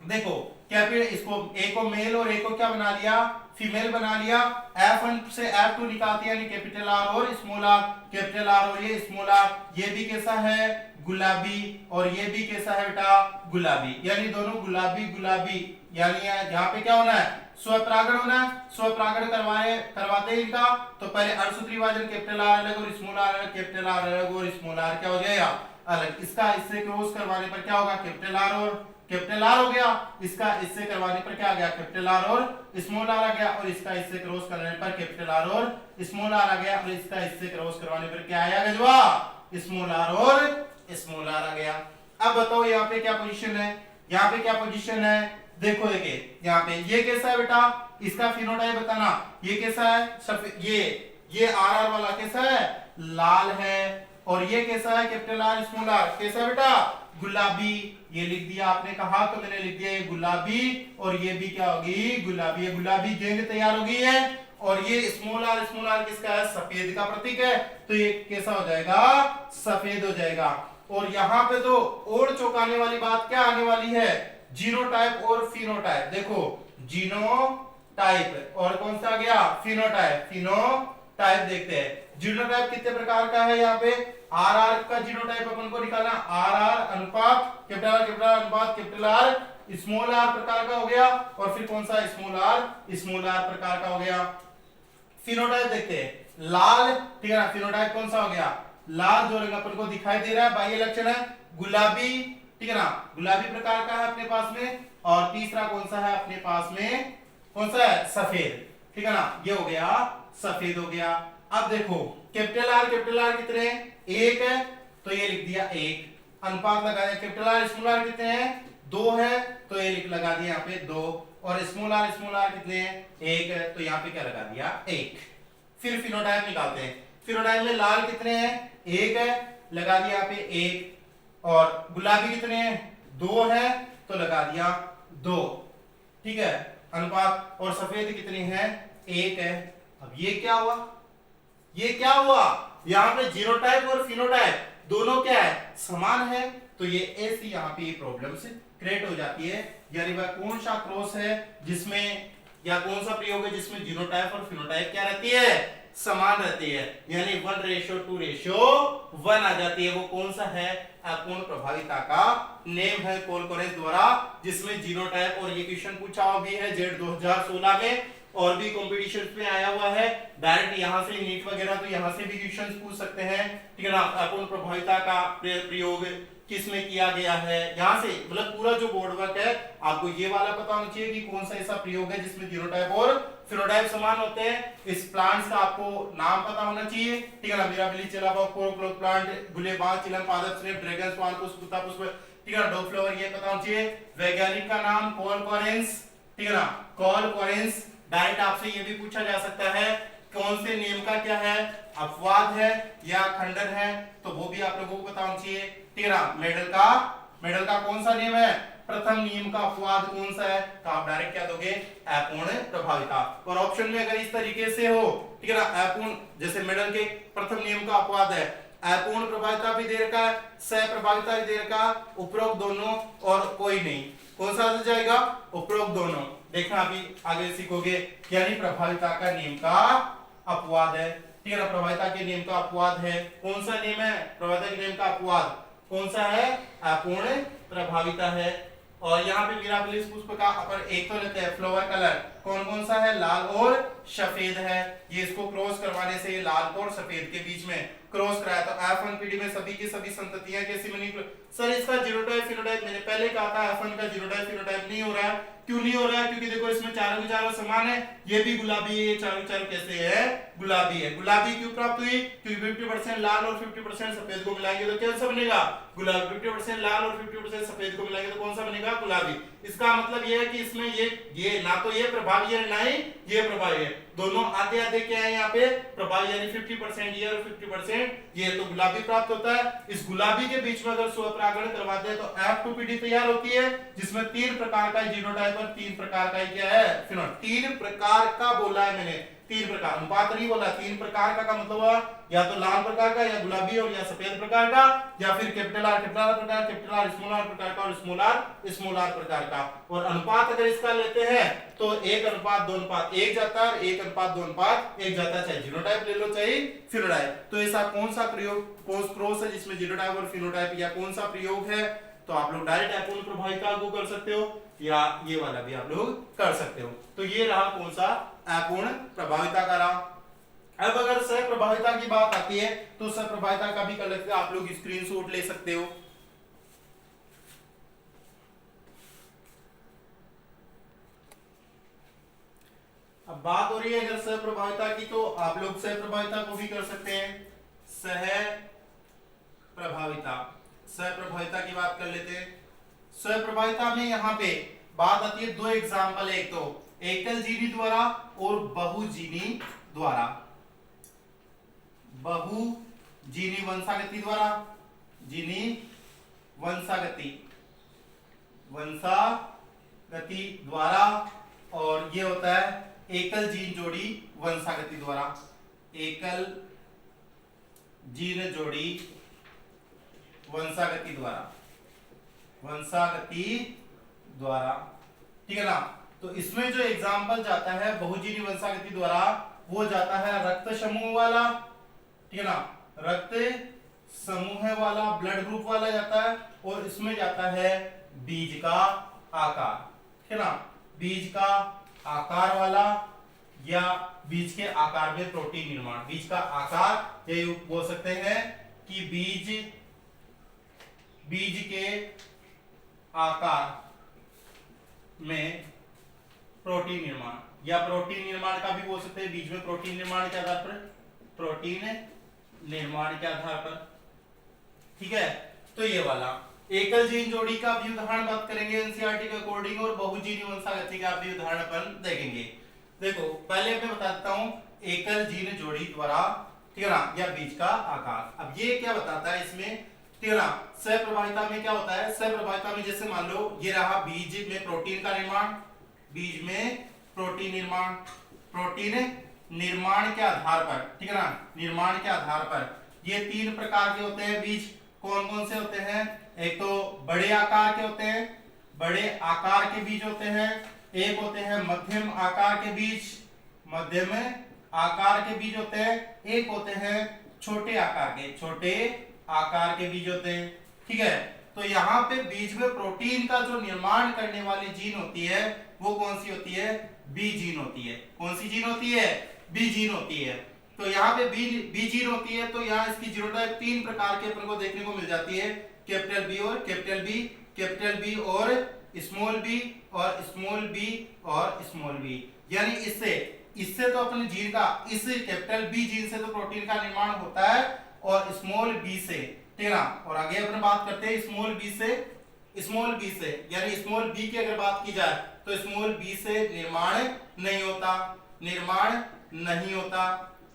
देखो क्या, फिर इसको ए को मेल और ए को क्या बना लिया, फीमेल बना लिया। F1 से F2 निकालती है, यानी कैपिटल आर और स्मॉल आर, कैपिटल आर और ये स्मॉल आर, ये भी कैसा है, गुलाबी और ये भी कैसा है बेटा गुलाबी, यानी दोनों गुलाबी गुलाबी, यानी यहाँ पे क्या होना है स्वपरागण होना है। स्वपरागण करवाते ही इनका तो पहले अर्धसूत्री विभाजन कैपिटल आर अलग और स्मॉल आर अलग, कैपिटल आर अलग और स्मॉल आर क्या हो जाएगा अलग। इसका इससे क्रॉस करवाने पर क्या होगा कैपिटल आर और कैपिटल आर हो गया, इसका इससे करवाने पर क्या आ गया कैपिटल आर और स्मॉल आर आ गया, और इसका इससे क्रॉस करने पर कैपिटल आर और स्मॉल आर आ गया, और इसका इससे क्रॉस करवाने पर क्या आया गजवा स्मॉल आर और स्मॉल आर आ गया। अब बताओ यहाँ पे क्या पोजीशन है, यहाँ पे क्या पोजीशन है, देखो देखिए यहाँ पे ये कैसा है बेटा, इसका फिनोटाइप बताना, ये कैसा है सफेद, ये आर आर वाला कैसा है लाल है, और ये कैसा है कैपिटल आर स्मॉल आर कैसा है बेटा गुलाबी। ये लिख दिया आपने कहा तो मैंने लिख दिया ये गुलाबी, और ये भी क्या होगी गुलाबी, ये गुलाबी गेंद तैयार हो गई है, और ये स्मॉल आर किसका है सफेद का प्रतीक है, तो ये कैसा हो जाएगा सफेद हो जाएगा। और यहाँ पे तो और चौंकाने वाली बात क्या आने वाली है, जीनोटाइप और फिनोटाइप। देखो जीनोटाइप और कौन सा आ गया फिनोटाइप, फिनोटाइप देखते हैं। जीनोटाइप कितने प्रकार का है, यहाँ पे आर आर का जीनोटाइप अपन को निकालना, आर आर अनुपात कैपिटल आर अनुपात कैपिटल आर स्मॉल आर प्रकार का हो गया, और फिर कौन सा स्मॉल आर प्रकार का हो गया। फिनोटाइप देखते हैं लाल, ठीक है ना, फिनोटाइप कौन सा हो गया लाल, जो रंग अपन को दिखाई दे रहा है बाह्य लक्षण है गुलाबी, ठीक है ना, गुलाबी प्रकार का है अपने पास में, और तीसरा कौन सा है अपने पास में कौन सा है सफेद, ठीक है ना, ये हो गया सफेद हो गया। अब देखो कैपिटल आर कितने एक है तो ये लिख दिया एक, अनुपात लगा दिया, कैपिटल आर स्मॉल आर कितने हैं दो है तो ये लिख लगा दिया यहाँ पे दो, और स्मॉल आर कितने हैं एक है तो यहाँ पे क्या लगा दिया एक। फिर फिनोटाइप निकालते हैं, फिनोटाइप में लाल कितने हैं एक है लगा दिया यहाँ पे एक, और गुलाबी कितने हैं दो है तो लगा दिया दो, ठीक है अनुपात, और सफेद कितने हैं एक है। अब ये क्या हुआ, ये क्या हुआ, यहाँ पे जीनोटाइप और फिनोटाइप दोनों क्या है समान है, तो ये ऐसी यहाँ पे प्रॉब्लम्स क्रिएट हो जाती है। यानी वह कौन सा क्रॉस है जिसमें, या कौन सा प्रयोग है जिसमें जीनोटाइप और फिनोटाइप क्या रहती है समान रहती है, यानी 1:2:1 आ जाती है। वो कौन सा है अपूर्ण प्रभाविता का नेम है कोलकोरेस द्वारा, जिसमें जीनोटाइप, और ये क्वेश्चन पूछा हुआ भी है जेड 2016 में, और भी कॉम्पिटिशन में आया हुआ है डायरेक्ट यहाँ से नीट वगैरह, तो यहाँ से भी क्वेश्चन पूछ सकते हैं, ठीक है ना। अपूर्ण प्रभाविता का प्रयोग किसमें किया गया है, यहाँ से मतलब पूरा जो बोर्ड वर्क है आपको ये वाला पता होना चाहिए कि कौन सा ऐसा प्रयोग है जिसमें जीनोटाइप और फिनोटाइप समान होते हैं। इस प्लांट्स का आपको नाम पता होना चाहिए, ठीक है ना, मिराबिली, चेलाबा, कोरक्लोथ प्लांट, गुलेबाग, चिलम, पादप, स्नेप, ड्रैगन, स्वान पुष्प, कुत्ता पुष्प, ठीक है ना, डॉग फ्लावर, ये पता होना चाहिए। वैज्ञानिक का नाम कोलकोरेंस, ठीक है ना, कोलकोरेंस। डायरेक्ट आपसे ये भी पूछा जा सकता है कौन से नियम का क्या है अपवाद है या खंडन है, तो वो भी आप लोगों को पता होना चाहिए, ठीक है ना। मेडल का कौन सा नियम है, प्रथम नियम का अपवाद कौन सा है, तो आप डायरेक्ट क्या दोगे अपूर्ण प्रभाविता। और ऑप्शन में अगर इस तरीके से हो, ठीक है ना, अपूर्ण, जैसे मेडल के प्रथम नियम का अपवाद है, अपूर्ण प्रभाविता भी दे रखा है, सह भी दे रखा, उपरोक्त दोनों और कोई नहीं, कौन सा आ जाएगा उपरोक्त दोनों। देखना अभी आगे सीखोगे, यानी प्रभाविता का नियम का अपवाद है, ठीक है ना, प्रभाविता के नियम का अपवाद है। कौन सा नियम है प्रभाविता के नियम का अपवाद कौन सा है अपूर्ण प्रभाविता है। और यहाँ पे मिराबिलिस पुष्प का अपन एक तो लेते हैं फ्लावर कलर, कौन कौन सा है लाल और सफेद है, ये इसको क्रॉस करवाने से लाल और सफेद के बीच में क्रॉस कराया, तो F1 पीढ़ी में सभी की सभी संततियां कैसी बनी। सर इसका जीनोटाइप फिनोटाइप मैंने पहले कहा था F1 का जीनोटाइप फिनोटाइप नहीं हो रहा है, क्यों नहीं हो रहा है, क्योंकि देखो इसमें चारों के चारों समान है, ये भी गुलाबी है, ये चारों चारों कैसे है गुलाबी है। गुलाबी क्यों प्राप्त हुई, क्योंकि 50% लाल और 50% सफेद को मिलाएंगे तो कैसा बनेगा गुलाबी, 50% लाल और 50% सफेद को मिलाएंगे तो कौन सा बनेगा गुलाबी। इसका मतलब ये है कि इसमें ये ना तो ये प्रभावी है ना ही ये प्रभावी है, दोनों आधे आधे क्या है यहाँ पे प्रभावी, यानी 50% ये और 50% ये, तो गुलाबी प्राप्त होता है। इस गुलाबी के बीच में अगर स्वपरागण करवाते हैं तो F2PD तैयार होती है, जिसमें 3 प्रकार का जीनोटाइप और 3 प्रकार का क्या है फिनोटाइप, 3 प्रकार का बोला है मैंने, तीन प्रकार, अनुपात नहीं बोला, तीन प्रकार का मतलब हुआ या तो लाल प्रकार का, या गुलाबी और या सफेद प्रकार का, या फिर कैपिटल आर प्रकार, कैपिटल आर प्रकार का, और स्मॉल आर प्रकार का। और अनुपात अगर इसका लेते हैं तो 1:2:1 जाता है, 1:2:1 जाता है, चाहे जीनोटाइप ले लो चाहे फिनोटाइप। तो ऐसा कौन सा प्रयोग क्रॉस है जिसमें जीनोटाइप और फिनोटाइप या कौन सा प्रयोग है, तो आप लोग डायरेक्ट अपूर्ण प्रभाविता को कर सकते हो या ये वाला भी आप लोग कर सकते हो। तो ये रहा कौन सा, अपूर्ण प्रभाविता का रहा। अब अगर सहप्रभाविता की बात आती है तो सहप्रभाविता का भी कर लेते हैं, आप लोग स्क्रीनशॉट ले सकते हो। अब बात हो रही है अगर सहप्रभाविता की, तो आप लोग सहप्रभाविता को भी कर सकते हैं। सहप्रभाविता की बात कर लेते हैं। सहप्रभाविता में यहाँ पे बात आती है दो एग्जाम्पल, एक तो एकल जीनी द्वारा और बहुजीनी द्वारा, बहुजीनी वंशागति द्वारा, जीनी वंशागति द्वारा, और ये होता है एकल जीन जोड़ी वंशागति द्वारा, एकल जीन जोड़ी वंशागति द्वारा, ठीक है ना। तो इसमें जो एग्जाम्पल जाता है बहुजीनी वंशागति द्वारा, वो जाता है रक्त समूह वाला, ठीक है ना, रक्त समूह वाला, ब्लड ग्रुप वाला जाता है, और इसमें जाता है बीज का आकार, ठीक है ना, बीज का आकार वाला, या बीज के आकार में प्रोटीन निर्माण, बीज का आकार, ये बोल सकते हैं कि बीज के आकार में प्रोटीन निर्माण, या प्रोटीन निर्माण का भी बोल सकते हैं, बीज में प्रोटीन निर्माण के आधार पर, प्रोटीन निर्माण के आधार पर, ठीक है। तो ये वाला एकल जीन जोड़ी का भी उदाहरण बात करेंगे एनसीईआरटी के अकॉर्डिंग, और बहुजीनी वंशागति का भी उदाहरण अपन देखेंगे। देखो पहले मैं बता देता हूं एकल जीन जोड़ी द्वारा, ठीक है ना, या बीज का आकार। अब ये क्या बताता है इसमें, ठीक है ना, सहप्रभाविता में क्या होता है, सहप्रभाविता में जैसे मान लो ये रहा बीज में प्रोटीन का निर्माण, बीज में प्रोटीन निर्माण के आधार पर, ठीक है ना, निर्माण के आधार पर ये तीन प्रकार के होते हैं बीज। कौन कौन से होते हैं, एक तो बड़े आकार के होते हैं, बड़े आकार के बीज होते हैं, एक होते हैं मध्यम आकार के बीज, मध्यम आकार के बीज होते हैं, एक होते हैं छोटे आकार के बीज होते हैं, ठीक है। तो यहाँ पे बीज में प्रोटीन का जो निर्माण करने वाली जीन होती है वो कौन सी होती है, बी जीन होती है। कौन सी जीन होती है, बी जीन होती है। तो यहाँ पे बी जीन होती है, तो यहाँ इसकी जीनोटाइप तीन प्रकार के अपन को देखने को मिल जाती है, कैपिटल बी और कैपिटल बी और स्मॉल बी और स्मॉल बी और स्मॉल बी। यानी इससे तो अपने जीन का, इस कैपिटल बी जीन से तो प्रोटीन का निर्माण होता है, और स्मॉल बी से, ठीक है ना। और आगे अपन बात करते हैं स्मॉल बी से, यानी स्मॉल बी की अगर बात की जाए तो स्मॉल बी से निर्माण नहीं होता।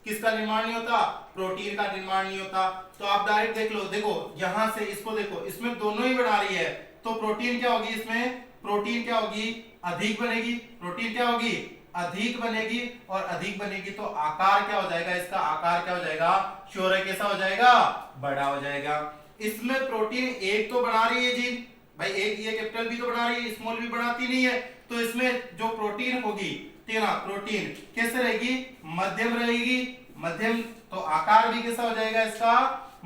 किसका निर्माण नहीं होता, प्रोटीन का निर्माण नहीं होता। तो आप डायरेक्ट देख लो, देखो यहां से इसको देखो, इसमें दोनों ही बना रही है, तो प्रोटीन क्या होगी, इसमें प्रोटीन क्या होगी, अधिक बनेगी, प्रोटीन क्या होगी, अधिक बनेगी, और अधिक बनेगी तो आकार क्या हो जाएगा, इसका आकार क्या हो जाएगा, श्योर है कैसा हो जाएगा, बड़ा हो जाएगा। इसमें प्रोटीन एक तो बना रही है जीन, भाई एक ये कैपिटल बी तो बना रही है, स्मॉल बी बनाती नहीं है, तो इसमें जो प्रोटीन होगी, ठीक है ना, प्रोटीन कैसे रहेगी, मध्यम रहेगी, मध्यम, तो आकार भी कैसा हो जाएगा, इसका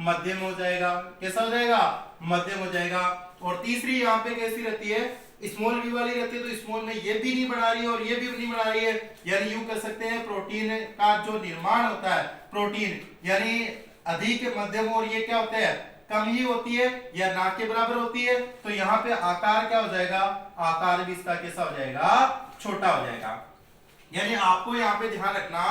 मध्यम हो जाएगा, कैसा हो जाएगा, मध्यम हो जाएगा। और तीसरी यहाँ पे कैसी रहती है, स्मॉल बी वाली रहती है, तो स्मॉल में ये भी नहीं बना रही है और ये भी नहीं बना रही है, यानी यूं कह सकते हैं प्रोटीन का जो निर्माण होता है, प्रोटीन यानी अधिक, मध्यम, और ये क्या होता है, कम ही होती है या ना के बराबर होती है। तो यहाँ पे आकार क्या हो जाएगा, आकार भी इसका कैसा हो जाएगा, छोटा हो जाएगा। यानी आपको यहाँ पे ध्यान रखना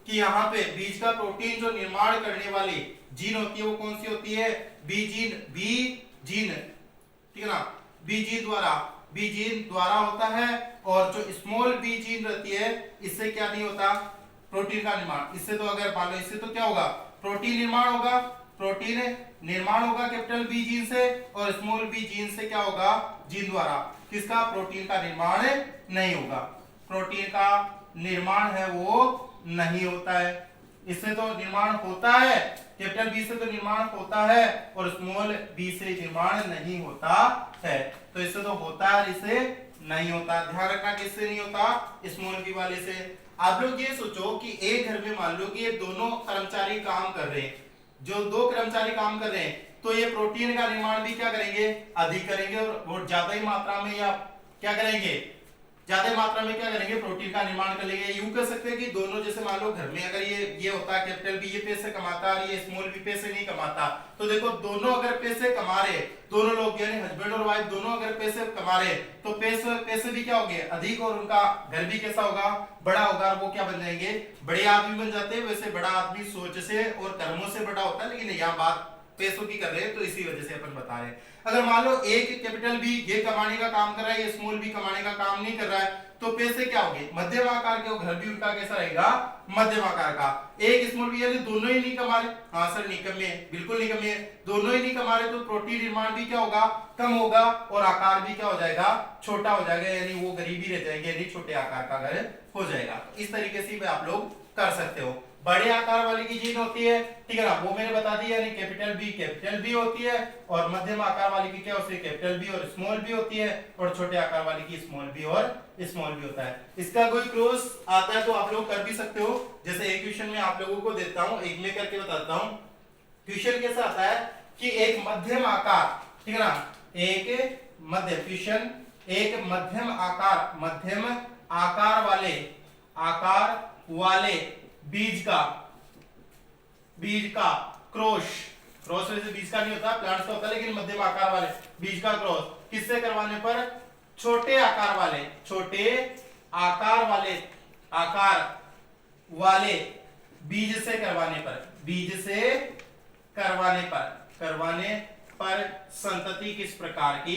कि यहाँ पे बीज का प्रोटीन जो निर्माण करने वाली जीन होती है वो कौन सी होती है, बी जीन, ठीक है ना, बी जीन द्वारा होता है। और जो स्मॉल बी जीन रहती है इससे क्या नहीं होता, प्रोटीन का निर्माण। इससे तो अगर मान लो, इससे तो क्या होगा, प्रोटीन निर्माण होगा कैपिटल बी जीन से, और स्मॉल बी जीन से क्या होगा, जीन द्वारा किसका, प्रोटीन का निर्माण नहीं होगा, प्रोटीन का निर्माण है वो नहीं होता है। इससे तो निर्माण होता है, कैपिटल बी से तो निर्माण होता है और स्मॉल बी से निर्माण नहीं होता है। तो इससे तो होता है, इससे नहीं होता। ध्यान रखना किससे नहीं होता, स्मॉल बी वाले से। आप लोग ये सोचो कि एक घर में मान लो कि ये दोनों कर्मचारी काम कर रहे हैं, जो दो कर्मचारी काम कर रहे हैं, तो ये प्रोटीन का निर्माण भी क्या करेंगे, अधिक करेंगे और वो ज्यादा ही मात्रा में, या क्या करेंगे, ज्यादा मात्रा में क्या करेंगे, प्रोटीन का निर्माण कर लेंगे। यूं कह सकते हैं कि दोनों, जैसे मान लो घर में अगर ये होता है कैपिटल बी ये पैसे कमाता और ये स्मॉल बी पैसे नहीं कमाता, तो देखो दोनों अगर पैसे कमा रहे, दोनों लोग यानी हस्बैंड और वाइफ दोनों अगर पैसे कमा रहे, तो पैसे भी क्या होंगे, अधिक, और उनका घर भी कैसा होगा, बड़ा होगा, और वो क्या बन जाएंगे, बड़े आदमी बन जाते हैं। वैसे बड़ा आदमी सोच से और कर्मों से बड़ा होता है, लेकिन यहाँ बात पैसों की कर रहे हैं, तो इसी वजह से अपन बता रहे हैं। अगर मान लो एक कैपिटल बी ये कमाने का काम कर रहा है, ये स्मॉल बी कमाने का काम नहीं कर रहा है, तो पैसे क्या होंगे, मध्यम आकार के, घर भी उनका कैसा रहेगा, मध्यम आकार का। एक स्मॉल बी यानी दोनों ही नहीं कमा रहे, हाँ सर निकम्मे, बिल्कुल निकम्मे, दोनों ही नहीं कमा रहे, तो प्रोटीन निर्माण भी क्या होगा, कम होगा, और आकार भी क्या हो जाएगा, छोटा हो जाएगा, यानी वो गरीबी रह जाएंगे, यानी छोटे आकार का घर हो जाएगा। इस तरीके से भी आप लोग कर सकते हो। बड़े आकार वाली की जीन होती है, ठीक है ना, वो मैंने बता दी, यानी कैपिटल बी होती है, और मध्यम आकार वाली की क्या होती है, कैपिटल बी और स्मॉल बी होती है, और छोटे आकार वाली की स्मॉल बी और स्मॉल बी होता है। इसका कोई क्रॉस आता है तो आप लोग कर भी सकते हो, जैसे एक क्वेश्चन में आप लोगों को देता हूं, एक में करके बताता हूं। क्वेश्चन कैसा आता है कि एक मध्यम आकार, ठीक है ना, एक मध्यम आकार वाले बीज का क्रॉस वैसे बीज का नहीं होता, प्लांट्स का होता है, लेकिन मध्यम आकार वाले बीज का क्रॉस किससे करवाने पर, छोटे आकार वाले बीज से करवाने पर संतति किस प्रकार की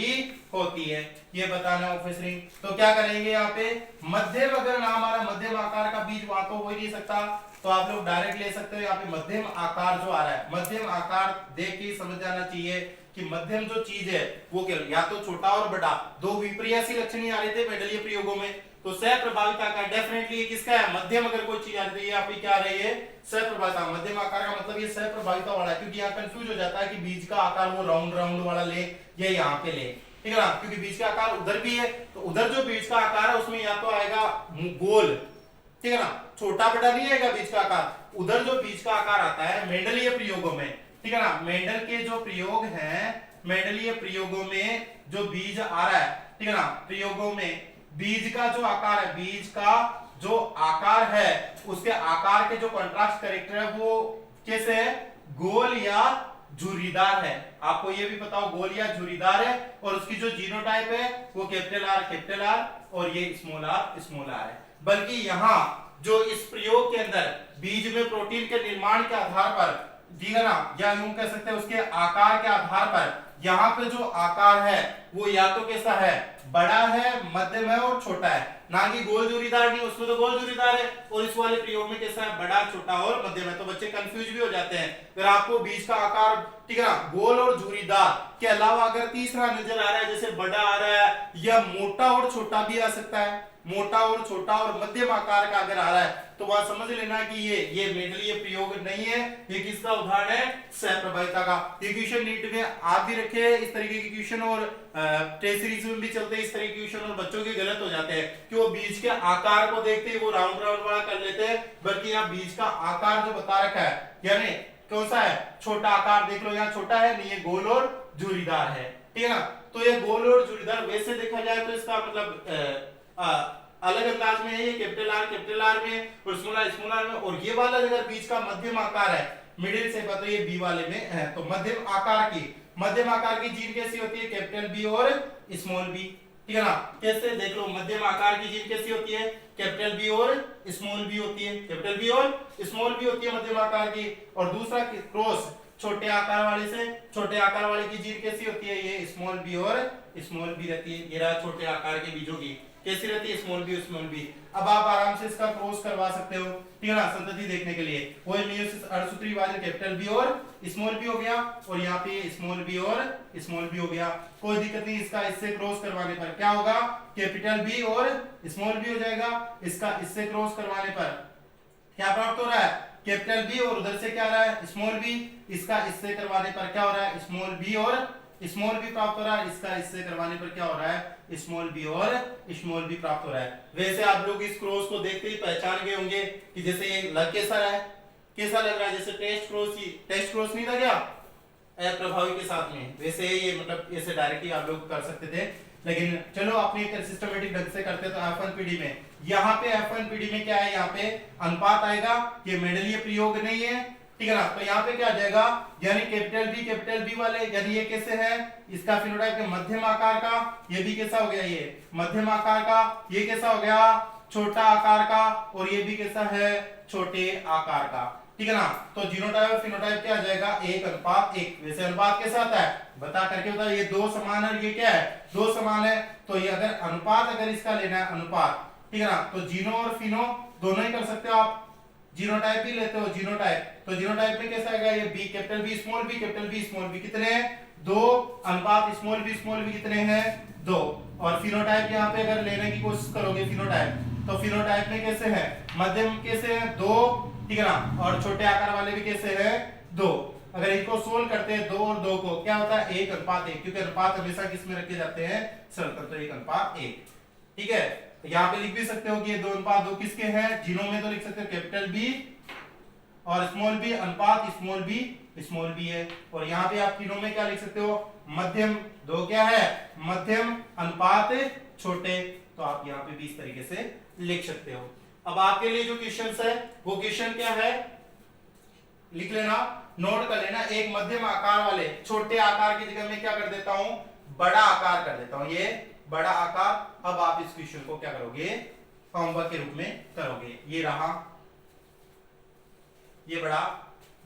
होती है, ये बताना ऑफिसरिंग। तो क्या करेंगे यहाँ पे, मध्यम, अगर ना हमारा मध्यम आकार का बीज वहां तो हो ही नहीं सकता, तो आप लोग डायरेक्ट ले सकते हो। यहाँ पे मध्यम आकार जो आ रहा है, मध्यम आकार देख के समझ जाना चाहिए कि मध्यम जो चीज है वो क्या, या तो छोटा और बड़ा, दो विपर्यासी लक्षण ही आ रहे थे मेडलीय प्रयोगों में, तो सहप्रभाविता का डेफिनेटली किसका है, मध्यम। अगर कोई चीज आ रही है यहाँ पे क्या आ रही है, सहप्रभाविता। मध्यम आकार का मतलब ये सहप्रभाविता वाला है, क्योंकि यहाँ कंफ्यूज हो जाता है कि बीज का आकार वो राउंड वाला ले या यहाँ पे ले, ठीक है ना, क्योंकि बीज का आकार उधर भी है, तो उधर जो बीज का आकार है उसमें या तो आएगा गोल, ठीक है ना, छोटा बड़ा नहीं आएगा बीज का आकार, उधर जो बीज का आकार आता है मेंडलीय प्रयोगों में, ठीक है ना, मेंडल के जो प्रयोग हैं, मेंडलीय प्रयोगों में जो बीज आ रहा है, ठीक है ना, प्रयोगों में बीज का जो आकार है उसके आकार के जो कंट्रास्ट कैरेक्टर है वो कैसे है, गोल या झुर्रीदार है। आपको ये भी पता हो गोल या झुर्रीदार है, और उसकी जो जीनोटाइप है वो कैपिटल आर और ये स्मॉल आर है। बल्कि यहाँ जो इस प्रयोग के अंदर बीज में प्रोटीन के निर्माण के आधार पर, ठीक है ना, या यूं कह सकते हैं उसके आकार के आधार पर, यहाँ पे जो आकार है वो या तो कैसा है, बड़ा है, मध्यम है और छोटा है, ना कि गोल झुर्रीदार नहीं, उसमें तो गोल झुर्रीदार है, और इस वाले प्रयोग में कैसा है, बड़ा, छोटा और मध्यम है। तो बच्चे कंफ्यूज भी हो जाते हैं। अगर आपको बीज का आकार, ठीक है ना, गोल और झुर्रीदार के अलावा अगर तीसरा नजर आ रहा है, जैसे बड़ा आ रहा है या मोटा और छोटा भी आ सकता है, मोटा और छोटा और मध्यम आकार का अगर आ रहा है, तो वह समझ लेना कि ये मेडलीय प्रयोग नहीं है, ये किसका उदाहरण है, सहप्रभाविता का। ये क्वेश्चन नीट में आप भी रखे इस तरीके के क्वेश्चन, और टेस्ट सीरीज में भी चलते हैं इस तरह के क्वेश्चन, और बच्चों के गलत हो जाते हैं कि वो बीज के आकार को देखते ही वो राउंड वाला कर लेते हैं, बल्कि यहाँ बीज का आकार जो बता रखा है, यानी कौन सा है, छोटा आकार, देख लो यहाँ छोटा है, नहीं ये गोल और झुर्रीदार है, ठीक है ना। तो ये गोल और झुर्रीदार वैसे देखा जाए तो इसका मतलब अलग अंदाज में है, ये कैपिटल आर में और स्मॉल आर में, और ये वाला अगर बीज का मध्यम आकार है, मिडिल से तो ये बी वाले में है, तो मध्यम आकार की जीन कैसी होती है, कैपिटल बी और स्मॉल बी, ठीक है ना। कैसे देख लो, मध्यम आकार की जीन कैसी होती है, कैपिटल बी और स्मॉल बी होती है, कैपिटल बी और स्मॉल बी होती है मध्यम आकार की। और दूसरा क्रॉस छोटे आकार वाले से, छोटे आकार वाले की जीन कैसी होती है, ये स्मॉल बी और स्मॉल बी रहती है, ये रहा छोटे आकार के बीजों की कैसी रहती है, स्मॉल बी स्मॉल बी। अब आप आराम से इसका क्रॉस करवा सकते हो, ठीक है ना, संतति देखने के लिए। वो मेयोसिस अर्धसूत्री विभाजन कैपिटल बी और स्मॉल बी हो गया, और यहाँ पे स्मॉल बी और स्मॉल बी हो गया। कोई दिक्कत नहीं, इसका इससे क्रॉस करवाने पर क्या होगा, कैपिटल बी और स्मॉल बी हो जाएगा। इसका इससे क्रॉस करवाने पर क्या प्राप्त हो रहा है, कैपिटल बी, और उधर से क्या आ रहा है, स्मॉल बी। इसका इससे करवाने पर क्या हो रहा है, स्मॉल बी और स्मॉल बी प्राप्त हो रहा है। इसका इससे करवाने पर क्या हो रहा है, स्मॉल बी और स्मॉल बी प्राप्त हो रहा है। वैसे आप लोग इस क्रॉस को देखते ही पहचान गए होंगे कि जैसे ये लग कैसा रहा है, कैसा लग रहा है, जैसे टेस्ट क्रॉस नहीं था क्या प्रभावी के साथ में, वैसे ये मतलब ऐसे डायरेक्टली आप लोग कर सकते थे। लेकिन चलो अपनी सिस्टमेटिक ढंग से करते तो F1PD में, यहाँ पे F1PD में क्या है, यहाँ पे अनुपात आएगा, ये मेंडलीय प्रयोग नहीं है, ठीक है ना। तो यहाँ पे क्या आ जाएगा, यानी कैपिटल बी वाले, यानी ये कैसे है, इसका फिनोटाइप के मध्यम आकार का, ये भी कैसा हो गया, ये मध्यम आकार का, ये कैसा हो गया, छोटा आकार का, और ये भी कैसा है, छोटे आकार का, ठीक है ना। तो जीनोटाइप और फिनोटाइप क्या आ जाएगा, 1:1। वैसे अनुपात कैसा आता है, बता करके बता, ये दो समान है, ये क्या है, दो समान है। तो ये अगर अनुपात अगर इसका लेना है अनुपात, ठीक है ना, तो जीनो और फिनो दोनों ही कर सकते हो आप। जीनोटाइप ही लेते हो, जीनोटाइप, तो जीनोटाइप में कैसा आएगा, ये B capital B small B, capital B small B कितने हैं, 2, अनुपात स्मॉल बी कितने हैं, 2। और फिनोटाइप यहाँ पे अगर लेने की कोशिश करोगे फिनोटाइप, तो फिनोटाइप में कैसे है, मध्यम कैसे है, 2, ठीक है ना, और छोटे आकार वाले भी कैसे हैं, 2। अगर इनको सोल्व करते हैं 2 और 2 को, क्या होता है, 1:1, क्योंकि अनुपात हमेशा किसमें रखे जाते हैं, सरल, तो 1:1, ठीक है। तो यहाँ पे लिख भी सकते हो कि ये 2:2 किसके हैं, जीनो में तो लिख सकते हो कैपिटल बी और स्मॉल बी, अनुपात स्मॉल बी है। और यहाँ पे आप तीनों में क्या लिख सकते हो, मध्यम, 2 क्या है, मध्यम, अनुपात छोटे, तो आप यहाँ पे भी इस तरीके से लिख सकते हो। अब आपके लिए जो क्वेश्चन है वो क्वेश्चन क्या है, लिख लेना, नोट कर लेना। एक मध्यम आकार वाले छोटे आकार की जगह में क्या कर देता हूं, बड़ा आकार कर देता हूं, ये बड़ा आकार। अब आप इस क्वेश्चन को क्या करोगे, होमवर्क के रूप में करोगे। ये रहा, ये बड़ा,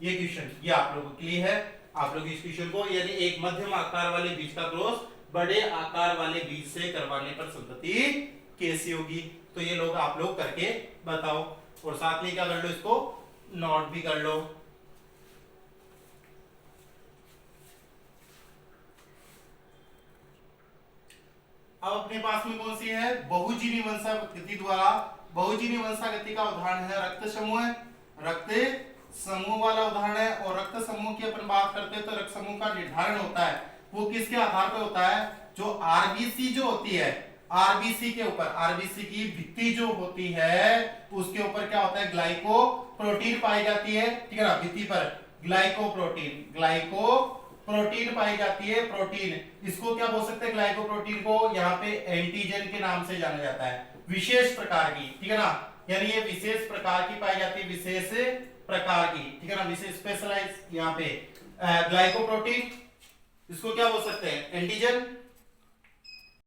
ये क्वेश्चन, ये आप लोगों के लिए है। आप लोग इस क्वेश्चन को, यानी एक मध्यम आकार वाले बीज का क्रॉस बड़े आकार वाले बीज से करवाने पर संतति कैसी होगी, तो ये लोग आप लोग करके बताओ। और साथ में क्या कर लो, इसको नोट भी कर लो। अब अपने पास में कौन सी है, बहुजीवी वंशागति द्वारा, बहुजीवी वंशागति का उदाहरण है रक्त समूह, रक्त समूह वाला उदाहरण है। और रक्त समूह की अपन बात करते हैं तो रक्त समूह का निर्धारण होता है वो किसके आधार पर होता है, जो आरबीसी जो होती है, आरबीसी के ऊपर, आरबीसी की भित्ति जो होती है उसके ऊपर क्या होता है, ग्लाइकोप्रोटीन पाई जाती है, ठीक है ना, भित्ति पर ग्लाइकोप्रोटीन, ग्लाइकोप्रोटीन पाई जाती है, प्रोटीन। इसको क्या बोल सकते हैं, ग्लाइकोप्रोटीन को यहाँ पे एंटीजन के नाम से जाना जाता है, विशेष प्रकार की, ठीक है ना, यानी ये विशेष प्रकार की पाई जाती है, विशेष प्रकार की, ठीक है ना, विशेष स्पेशलाइज यहाँ पे ग्लाइकोप्रोटीन, इसको क्या बोल सकते हैं, एंटीजन।